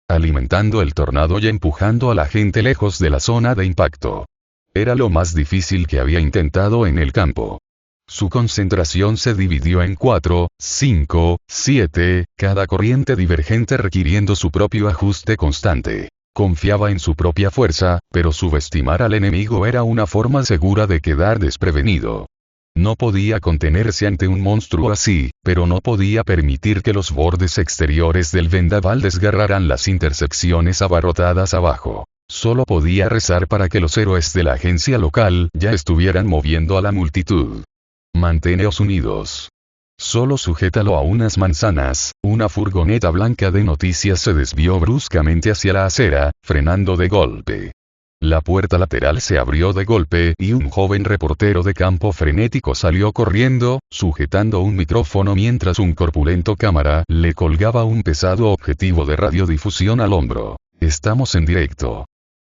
Alimentando el tornado y empujando a la gente lejos de la zona de impacto. Era lo más difícil que había intentado en el campo. Su concentración se dividió en 4, 5, 7, cada corriente divergente requiriendo su propio ajuste constante. Confiaba en su propia fuerza, pero subestimar al enemigo era una forma segura de quedar desprevenido. No podía contenerse ante un monstruo así, pero no podía permitir que los bordes exteriores del vendaval desgarraran las intersecciones abarrotadas abajo. Solo podía rezar para que los héroes de la agencia local ya estuvieran moviendo a la multitud. Manténeos unidos. Solo sujétalo a unas manzanas. Una furgoneta blanca de noticias se desvió bruscamente hacia la acera, frenando de golpe. La puerta lateral se abrió de golpe y un joven reportero de campo frenético salió corriendo, sujetando un micrófono mientras un corpulento cámara le colgaba un pesado objetivo de radiodifusión al hombro. Estamos en directo.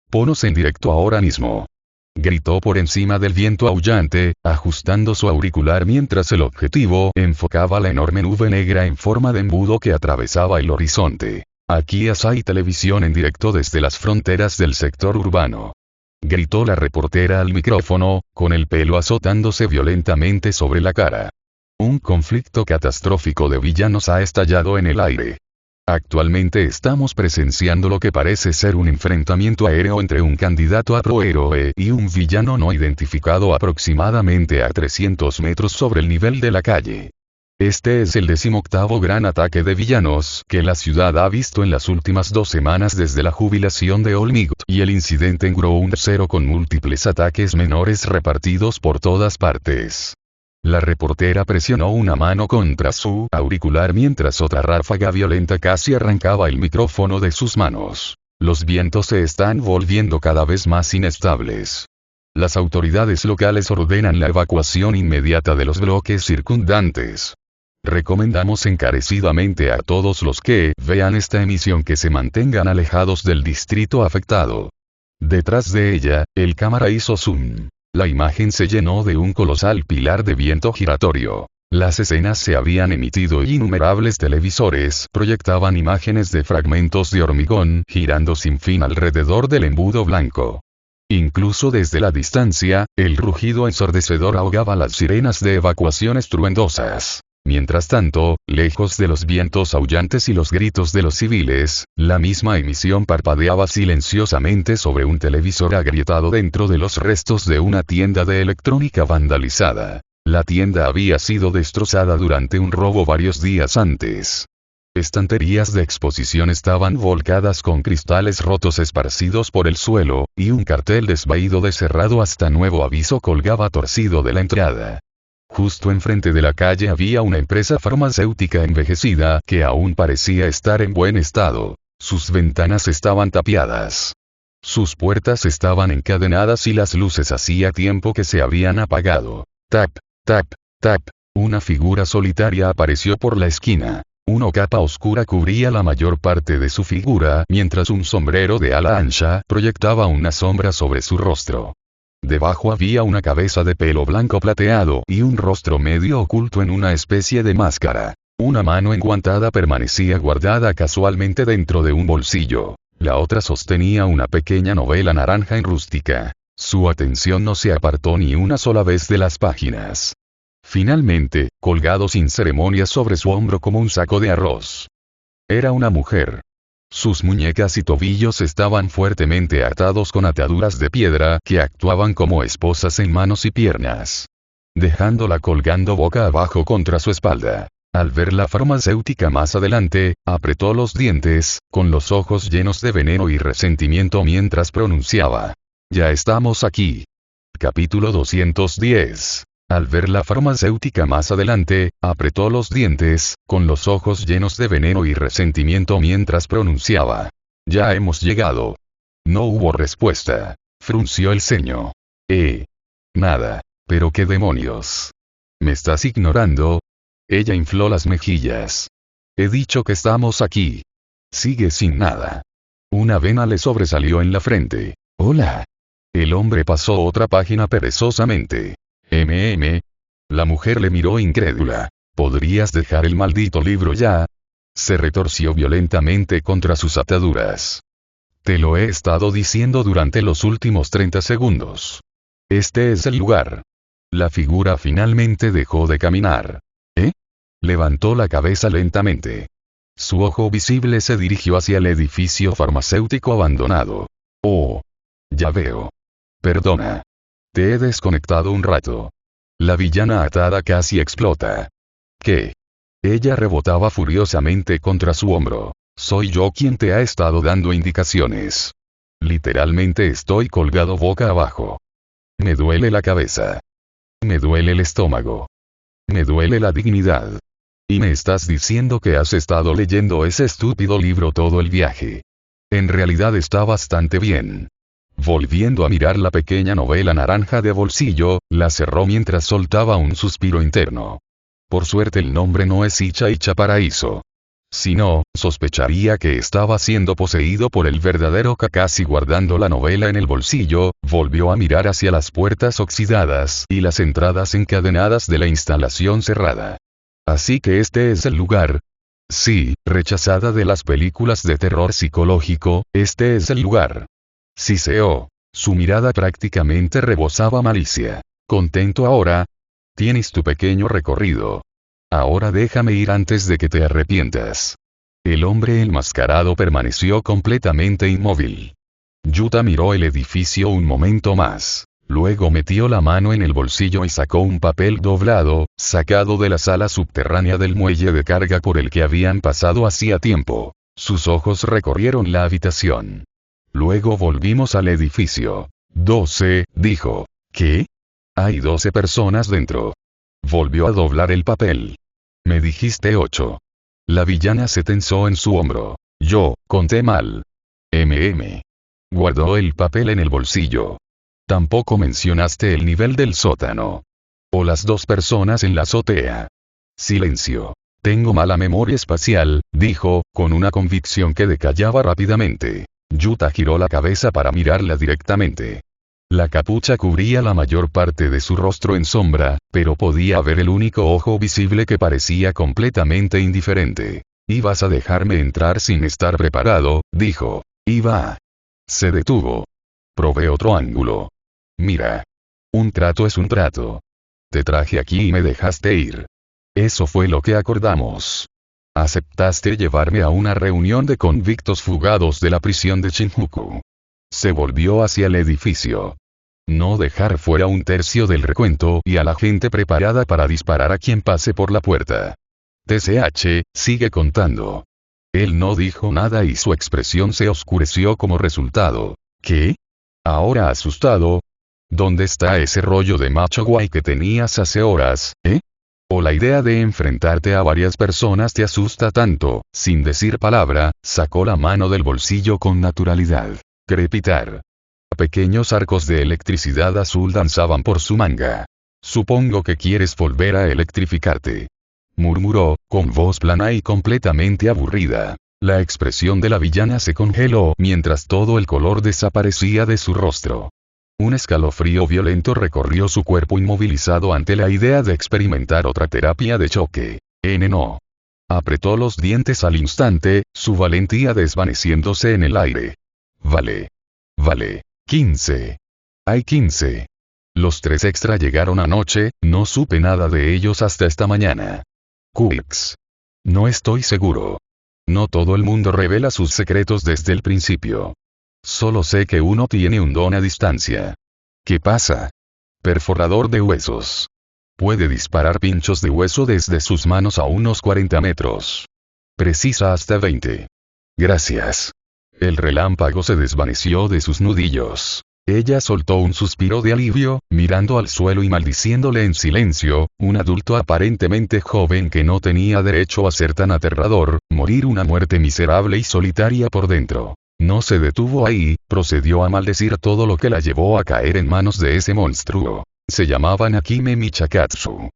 Ponos en directo ahora mismo. Gritó por encima del viento aullante, ajustando su auricular mientras el objetivo enfocaba la enorme nube negra en forma de embudo que atravesaba el horizonte. Aquí hay televisión en directo desde las fronteras del sector urbano. Gritó la reportera al micrófono, con el pelo azotándose violentamente sobre la cara. Un conflicto catastrófico de villanos ha estallado en el aire. Actualmente estamos presenciando lo que parece ser un enfrentamiento aéreo entre un candidato a prohéroe y un villano no identificado aproximadamente a 300 metros sobre el nivel de la calle. Este es el 18º gran ataque de villanos que la ciudad ha visto en las últimas 2 semanas desde la jubilación de Olmigt y el incidente en Ground Zero con múltiples ataques menores repartidos por todas partes. La reportera presionó una mano contra su auricular mientras otra ráfaga violenta casi arrancaba el micrófono de sus manos. Los vientos se están volviendo cada vez más inestables. Las autoridades locales ordenan la evacuación inmediata de los bloques circundantes. Recomendamos encarecidamente a todos los que vean esta emisión que se mantengan alejados del distrito afectado. Detrás de ella, el cámara hizo zoom. La imagen se llenó de un colosal pilar de viento giratorio. Las escenas se habían emitido y innumerables televisores proyectaban imágenes de fragmentos de hormigón girando sin fin alrededor del embudo blanco. Incluso desde la distancia, el rugido ensordecedor ahogaba las sirenas de evacuación estruendosas. Mientras tanto, lejos de los vientos aullantes y los gritos de los civiles, la misma emisión parpadeaba silenciosamente sobre un televisor agrietado dentro de los restos de una tienda de electrónica vandalizada. La tienda había sido destrozada durante un robo varios días antes. Estanterías de exposición estaban volcadas con cristales rotos esparcidos por el suelo, y un cartel desvaído de cerrado hasta nuevo aviso colgaba torcido de la entrada. Justo enfrente de la calle había una empresa farmacéutica envejecida que aún parecía estar en buen estado. Sus ventanas estaban tapiadas. Sus puertas estaban encadenadas y las luces hacía tiempo que se habían apagado. Tap, tap, tap. Una figura solitaria apareció por la esquina. Una capa oscura cubría la mayor parte de su figura, mientras un sombrero de ala ancha proyectaba una sombra sobre su rostro. Debajo había una cabeza de pelo blanco plateado y un rostro medio oculto en una especie de máscara. Una mano enguantada permanecía guardada casualmente dentro de un bolsillo. La otra sostenía una pequeña novela naranja en rústica. Su atención no se apartó ni una sola vez de las páginas. Finalmente, colgado sin ceremonia sobre su hombro como un saco de arroz. Era una mujer. Sus muñecas y tobillos estaban fuertemente atados con ataduras de piedra que actuaban como esposas en manos y piernas. Dejándola colgando boca abajo contra su espalda. Al ver la farmacéutica más adelante, apretó los dientes, con los ojos llenos de veneno y resentimiento mientras pronunciaba. Ya estamos aquí. Capítulo 210. Al ver la farmacéutica más adelante, apretó los dientes, con los ojos llenos de veneno y resentimiento mientras pronunciaba. Ya hemos llegado. No hubo respuesta. Frunció el ceño. Nada. ¿Pero qué demonios? ¿Me estás ignorando? Ella infló las mejillas. He dicho que estamos aquí. Sigue sin nada. Una vena le sobresalió en la frente. Hola. El hombre pasó otra página perezosamente. La mujer le miró incrédula. ¿Podrías dejar el maldito libro ya? Se retorció violentamente contra sus ataduras. Te lo he estado diciendo durante los últimos 30 segundos. Este es el lugar. La figura finalmente dejó de caminar. Levantó la cabeza lentamente. Su ojo visible se dirigió hacia el edificio farmacéutico abandonado. Oh. Ya veo. Perdona. Te he desconectado un rato. La villana atada casi explota. ¿Qué? Ella rebotaba furiosamente contra su hombro. Soy yo quien te ha estado dando indicaciones. Literalmente estoy colgado boca abajo. Me duele la cabeza. Me duele el estómago. Me duele la dignidad. Y me estás diciendo que has estado leyendo ese estúpido libro todo el viaje. En realidad está bastante bien. Volviendo a mirar la pequeña novela naranja de bolsillo, la cerró mientras soltaba un suspiro interno. Por suerte el nombre no es Icha Paraíso. Si no, sospecharía que estaba siendo poseído por el verdadero Kakashi. Guardando la novela en el bolsillo, volvió a mirar hacia las puertas oxidadas y las entradas encadenadas de la instalación cerrada. Así que este es el lugar. Sí, rechazada de las películas de terror psicológico, este es el lugar. Siseó. Su mirada prácticamente rebosaba malicia. ¿Contento ahora? Tienes tu pequeño recorrido. Ahora déjame ir antes de que te arrepientas. El hombre enmascarado permaneció completamente inmóvil. Yuta miró el edificio un momento más. Luego metió la mano en el bolsillo y sacó un papel doblado, sacado de la sala subterránea del muelle de carga por el que habían pasado hacía tiempo. Sus ojos recorrieron la habitación. Luego volvimos al edificio. 12, dijo. ¿Qué? Hay 12 personas dentro. Volvió a doblar el papel. Me dijiste 8. La villana se tensó en su hombro. Yo, conté mal. Guardó el papel en el bolsillo. Tampoco mencionaste el nivel del sótano. O las 2 personas en la azotea. Silencio. Tengo mala memoria espacial, dijo, con una convicción que decallaba rápidamente. Yuta giró la cabeza para mirarla directamente. La capucha cubría la mayor parte de su rostro en sombra, pero podía ver el único ojo visible que parecía completamente indiferente. ¿Ibas a dejarme entrar sin estar preparado?, dijo. Iba. Se detuvo. Probé otro ángulo. Mira. Un trato es un trato. Te traje aquí y me dejaste ir. Eso fue lo que acordamos. Aceptaste llevarme a una reunión de convictos fugados de la prisión de Shinjuku. Se volvió hacia el edificio. No dejar fuera un tercio del recuento y a la gente preparada para disparar a quien pase por la puerta. TCH, sigue contando. Él no dijo nada y su expresión se oscureció como resultado. ¿Qué? Ahora asustado. ¿Dónde está ese rollo de macho guay que tenías hace horas, ¿O la idea de enfrentarte a varias personas te asusta tanto? Sin decir palabra, sacó la mano del bolsillo con naturalidad. Crepitar. Pequeños arcos de electricidad azul danzaban por su manga. Supongo que quieres volver a electrificarte. Murmuró, con voz plana y completamente aburrida. La expresión de la villana se congeló mientras todo el color desaparecía de su rostro. Un escalofrío violento recorrió su cuerpo inmovilizado ante la idea de experimentar otra terapia de choque. No. Apretó los dientes al instante, su valentía desvaneciéndose en el aire. Vale. 15. Hay 15. Los 3 extra llegaron anoche, no supe nada de ellos hasta esta mañana. Quix. No estoy seguro. No todo el mundo revela sus secretos desde el principio. Solo sé que uno tiene un don a distancia. ¿Qué pasa? Perforador de huesos. Puede disparar pinchos de hueso desde sus manos a unos 40 metros. Precisa hasta 20. Gracias. El relámpago se desvaneció de sus nudillos. Ella soltó un suspiro de alivio, mirando al suelo y maldiciéndole en silencio, un adulto aparentemente joven que no tenía derecho a ser tan aterrador, morir una muerte miserable y solitaria por dentro. No se detuvo ahí, procedió a maldecir todo lo que la llevó a caer en manos de ese monstruo. Se llamaba Nakime Michakatsu.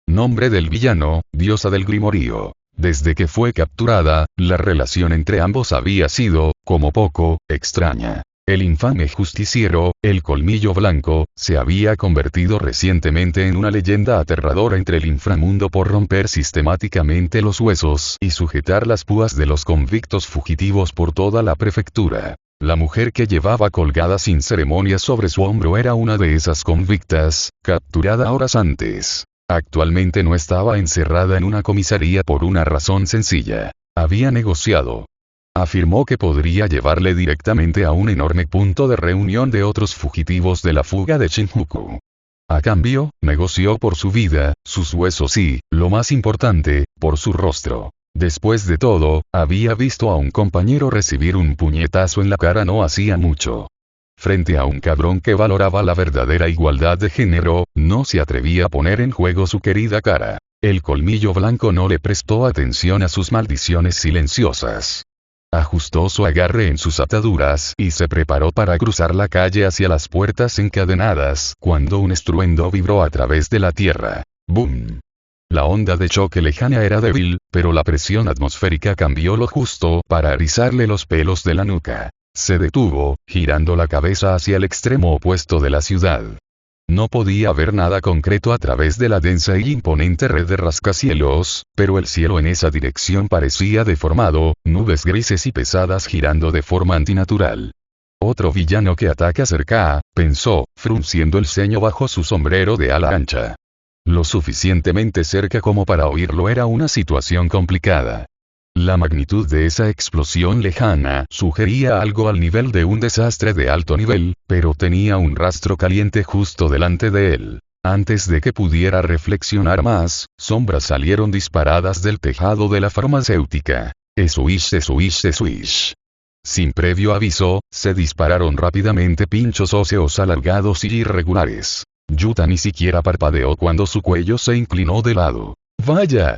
Nombre del villano, diosa del grimorío. Desde que fue capturada, la relación entre ambos había sido, como poco, extraña. El infame justiciero, el Colmillo Blanco, se había convertido recientemente en una leyenda aterradora entre el inframundo por romper sistemáticamente los huesos y sujetar las púas de los convictos fugitivos por toda la prefectura. La mujer que llevaba colgada sin ceremonia sobre su hombro era una de esas convictas, capturada horas antes. Actualmente no estaba encerrada en una comisaría por una razón sencilla. Había negociado. Afirmó que podría llevarle directamente a un enorme punto de reunión de otros fugitivos de la fuga de Shinjuku. A cambio, negoció por su vida, sus huesos y, lo más importante, por su rostro. Después de todo, había visto a un compañero recibir un puñetazo en la cara no hacía mucho. Frente a un cabrón que valoraba la verdadera igualdad de género, no se atrevía a poner en juego su querida cara. El Colmillo Blanco no le prestó atención a sus maldiciones silenciosas. Ajustó su agarre en sus ataduras y se preparó para cruzar la calle hacia las puertas encadenadas, cuando un estruendo vibró a través de la tierra. ¡Bum! La onda de choque lejana era débil, pero la presión atmosférica cambió lo justo para erizarle los pelos de la nuca. Se detuvo, girando la cabeza hacia el extremo opuesto de la ciudad. No podía ver nada concreto a través de la densa y imponente red de rascacielos, pero el cielo en esa dirección parecía deformado, nubes grises y pesadas girando de forma antinatural. Otro villano que ataca cerca, pensó, frunciendo el ceño bajo su sombrero de ala ancha. Lo suficientemente cerca como para oírlo era una situación complicada. La magnitud de esa explosión lejana sugería algo al nivel de un desastre de alto nivel, pero tenía un rastro caliente justo delante de él. Antes de que pudiera reflexionar más, sombras salieron disparadas del tejado de la farmacéutica. Swish. Sin previo aviso, se dispararon rápidamente pinchos óseos alargados y irregulares. Yuta ni siquiera parpadeó cuando su cuello se inclinó de lado. ¡Vaya!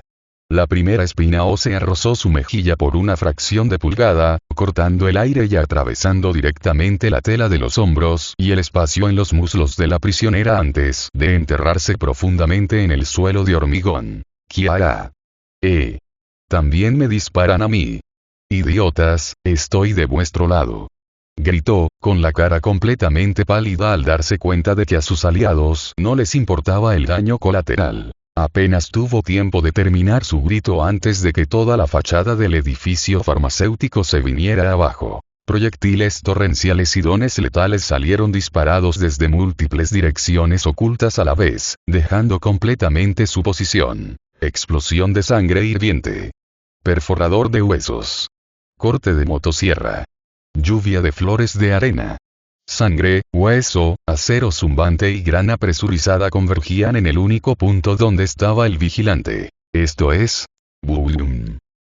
La primera espina ósea rozó su mejilla por una fracción de pulgada, cortando el aire y atravesando directamente la tela de los hombros y el espacio en los muslos de la prisionera antes de enterrarse profundamente en el suelo de hormigón. ¡Kiara! También me disparan a mí. Idiotas, estoy de vuestro lado. Gritó, con la cara completamente pálida al darse cuenta de que a sus aliados no les importaba el daño colateral. Apenas tuvo tiempo de terminar su grito antes de que toda la fachada del edificio farmacéutico se viniera abajo. Proyectiles torrenciales y dones letales salieron disparados desde múltiples direcciones ocultas a la vez, dejando completamente su posición. Explosión de sangre hirviente. Perforador de huesos. Corte de motosierra. Lluvia de flores de arena. Sangre, hueso, acero zumbante y grana presurizada convergían en el único punto donde estaba el vigilante. Esto es... ¡Boom!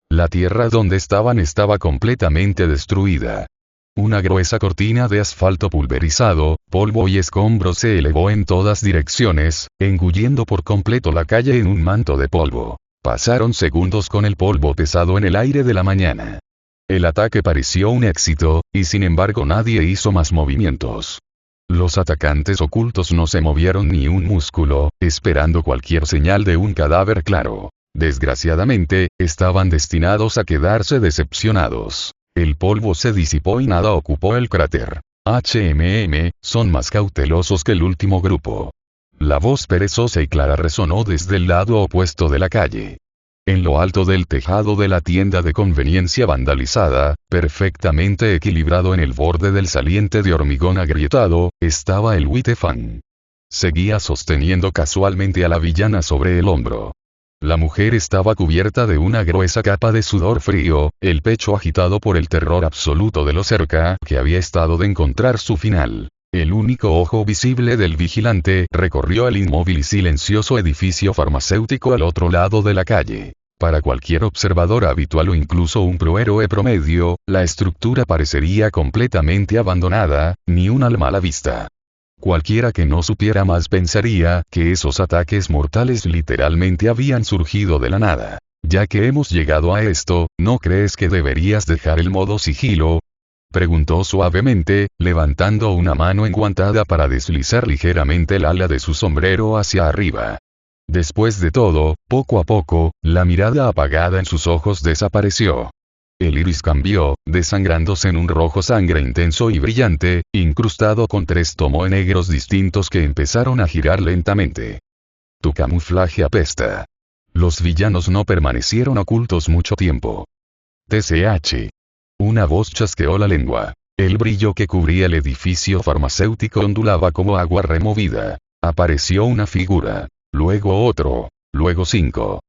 La tierra donde estaban estaba completamente destruida. Una gruesa cortina de asfalto pulverizado, polvo y escombros se elevó en todas direcciones, engullendo por completo la calle en un manto de polvo. Pasaron segundos con el polvo pesado en el aire de la mañana. El ataque pareció un éxito, y sin embargo nadie hizo más movimientos. Los atacantes ocultos no se movieron ni un músculo, esperando cualquier señal de un cadáver claro. Desgraciadamente, estaban destinados a quedarse decepcionados. El polvo se disipó y nada ocupó el cráter. Son más cautelosos que el último grupo. La voz perezosa y clara resonó desde el lado opuesto de la calle. En lo alto del tejado de la tienda de conveniencia vandalizada, perfectamente equilibrado en el borde del saliente de hormigón agrietado, estaba el Witefang. Seguía sosteniendo casualmente a la villana sobre el hombro. La mujer estaba cubierta de una gruesa capa de sudor frío, el pecho agitado por el terror absoluto de lo cerca que había estado de encontrar su final. El único ojo visible del vigilante recorrió el inmóvil y silencioso edificio farmacéutico al otro lado de la calle. Para cualquier observador habitual o incluso un prohéroe promedio, la estructura parecería completamente abandonada, ni un alma a la vista. Cualquiera que no supiera más pensaría que esos ataques mortales literalmente habían surgido de la nada. Ya que hemos llegado a esto, ¿no crees que deberías dejar el modo sigilo? Preguntó suavemente, levantando una mano enguantada para deslizar ligeramente el ala de su sombrero hacia arriba. Después de todo, poco a poco, la mirada apagada en sus ojos desapareció. El iris cambió, desangrándose en un rojo sangre intenso y brillante, incrustado con 3 tomoe negros distintos que empezaron a girar lentamente. Tu camuflaje apesta. Los villanos no permanecieron ocultos mucho tiempo. TCH. Una voz chasqueó la lengua. El brillo que cubría el edificio farmacéutico ondulaba como agua removida. Apareció una figura. Luego otro. Luego 5.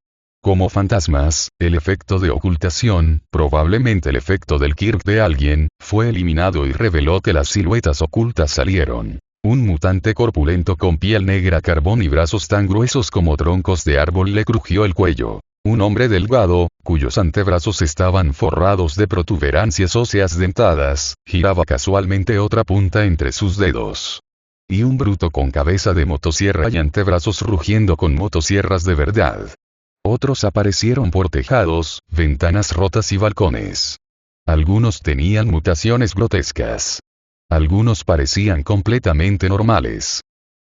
Como fantasmas, el efecto de ocultación, probablemente el efecto del Kirk de alguien, fue eliminado y reveló que las siluetas ocultas salieron. Un mutante corpulento con piel negra carbón y brazos tan gruesos como troncos de árbol le crujió el cuello. Un hombre delgado, cuyos antebrazos estaban forrados de protuberancias óseas dentadas, giraba casualmente otra punta entre sus dedos. Y un bruto con cabeza de motosierra y antebrazos rugiendo con motosierras de verdad. Otros aparecieron por tejados, ventanas rotas y balcones. Algunos tenían mutaciones grotescas. Algunos parecían completamente normales.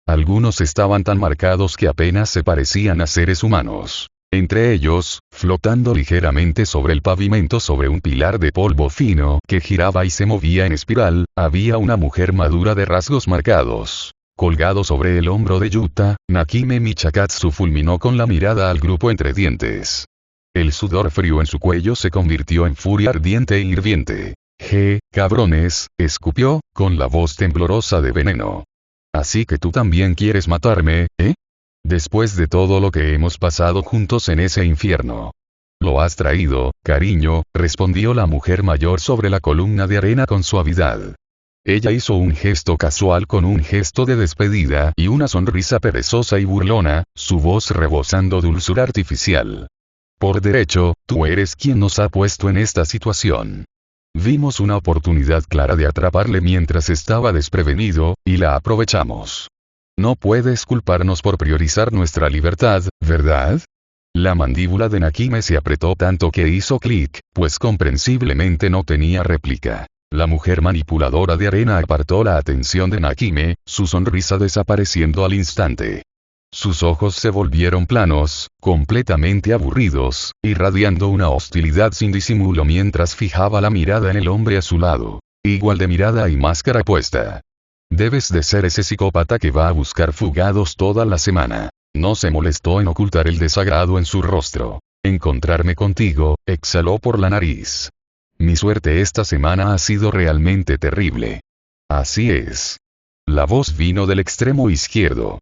Algunos estaban tan marcados que apenas se parecían a seres humanos. Entre ellos, flotando ligeramente sobre el pavimento sobre un pilar de polvo fino que giraba y se movía en espiral, había una mujer madura de rasgos marcados. Colgado sobre el hombro de Yuta, Nakime Michakatsu fulminó con la mirada al grupo entre dientes. El sudor frío en su cuello se convirtió en furia ardiente e hirviente. Cabrones, escupió, con la voz temblorosa de veneno. Así que tú también quieres matarme, ¿eh? Después de todo lo que hemos pasado juntos en ese infierno. Lo has traído, cariño, respondió la mujer mayor sobre la columna de arena con suavidad. Ella hizo un gesto casual con un gesto de despedida y una sonrisa perezosa y burlona, su voz rebosando dulzura artificial. Por derecho, tú eres quien nos ha puesto en esta situación. Vimos una oportunidad clara de atraparle mientras estaba desprevenido, y la aprovechamos. No puedes culparnos por priorizar nuestra libertad, ¿verdad? La mandíbula de Nakime se apretó tanto que hizo clic, pues comprensiblemente no tenía réplica. La mujer manipuladora de arena apartó la atención de Nakime, su sonrisa desapareciendo al instante. Sus ojos se volvieron planos, completamente aburridos, irradiando una hostilidad sin disimulo mientras fijaba la mirada en el hombre a su lado. Igual de mirada y máscara puesta. Debes de ser ese psicópata que va a buscar fugados toda la semana. No se molestó en ocultar el desagrado en su rostro. Encontrarme contigo, exhaló por la nariz. Mi suerte esta semana ha sido realmente terrible. Así es. La voz vino del extremo izquierdo.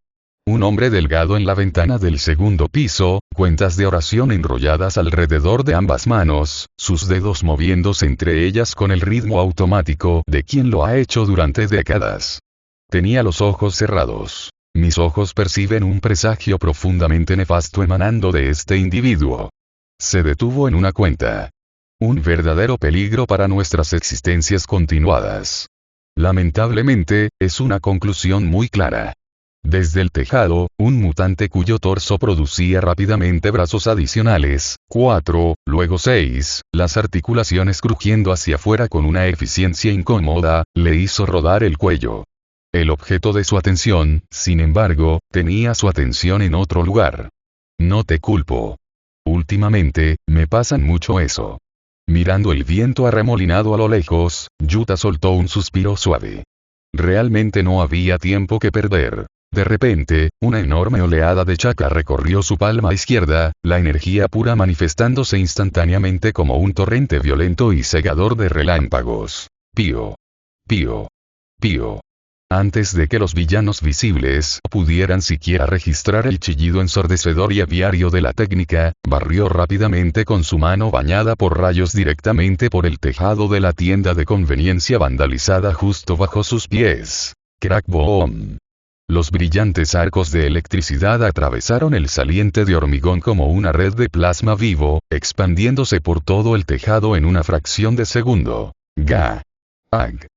Un hombre delgado en la ventana del segundo piso, cuentas de oración enrolladas alrededor de ambas manos, sus dedos moviéndose entre ellas con el ritmo automático de quien lo ha hecho durante décadas. Tenía los ojos cerrados. Mis ojos perciben un presagio profundamente nefasto emanando de este individuo. Se detuvo en una cuenta. Un verdadero peligro para nuestras existencias continuadas. Lamentablemente, es una conclusión muy clara. Desde el tejado, un mutante cuyo torso producía rápidamente brazos adicionales, 4, luego 6, las articulaciones crujiendo hacia afuera con una eficiencia incómoda, le hizo rodar el cuello. El objeto de su atención, sin embargo, tenía su atención en otro lugar. No te culpo. Últimamente, me pasan mucho eso. Mirando el viento arremolinado a lo lejos, Yuta soltó un suspiro suave. Realmente no había tiempo que perder. De repente, una enorme oleada de chakra recorrió su palma izquierda, la energía pura manifestándose instantáneamente como un torrente violento y cegador de relámpagos. Pío. Pío. Pío. Antes de que los villanos visibles pudieran siquiera registrar el chillido ensordecedor y aviario de la técnica, barrió rápidamente con su mano bañada por rayos directamente por el tejado de la tienda de conveniencia vandalizada justo bajo sus pies. Crack boom. Los brillantes arcos de electricidad atravesaron el saliente de hormigón como una red de plasma vivo, expandiéndose por todo el tejado en una fracción de segundo. Ga. Ag.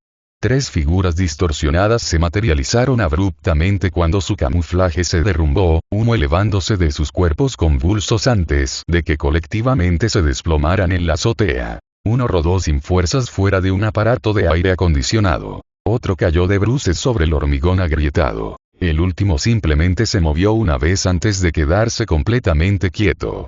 3 figuras distorsionadas se materializaron abruptamente cuando su camuflaje se derrumbó, humo elevándose de sus cuerpos convulsos antes de que colectivamente se desplomaran en la azotea. Uno rodó sin fuerzas fuera de un aparato de aire acondicionado. Otro cayó de bruces sobre el hormigón agrietado. El último simplemente se movió una vez antes de quedarse completamente quieto.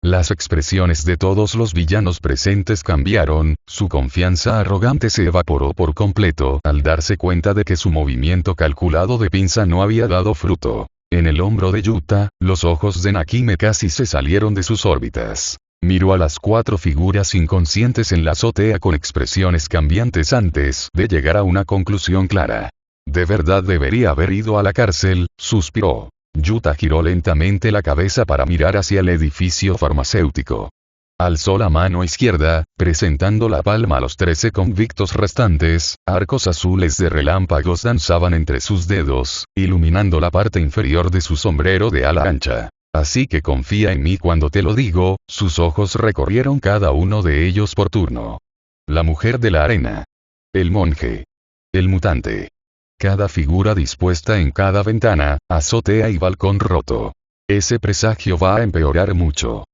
Las expresiones de todos los villanos presentes cambiaron, su confianza arrogante se evaporó por completo al darse cuenta de que su movimiento calculado de pinza no había dado fruto. En el hombro de Yuta, los ojos de Nakime casi se salieron de sus órbitas. Miró a las 4 figuras inconscientes en la azotea con expresiones cambiantes antes de llegar a una conclusión clara. De verdad debería haber ido a la cárcel, suspiró. Yuta giró lentamente la cabeza para mirar hacia el edificio farmacéutico. Alzó la mano izquierda, presentando la palma a los 13 convictos restantes, arcos azules de relámpagos danzaban entre sus dedos, iluminando la parte inferior de su sombrero de ala ancha. Así que confía en mí cuando te lo digo, sus ojos recorrieron cada uno de ellos por turno. La mujer de la arena. El monje. El mutante. Cada figura dispuesta en cada ventana, azotea y balcón roto. Ese presagio va a empeorar mucho.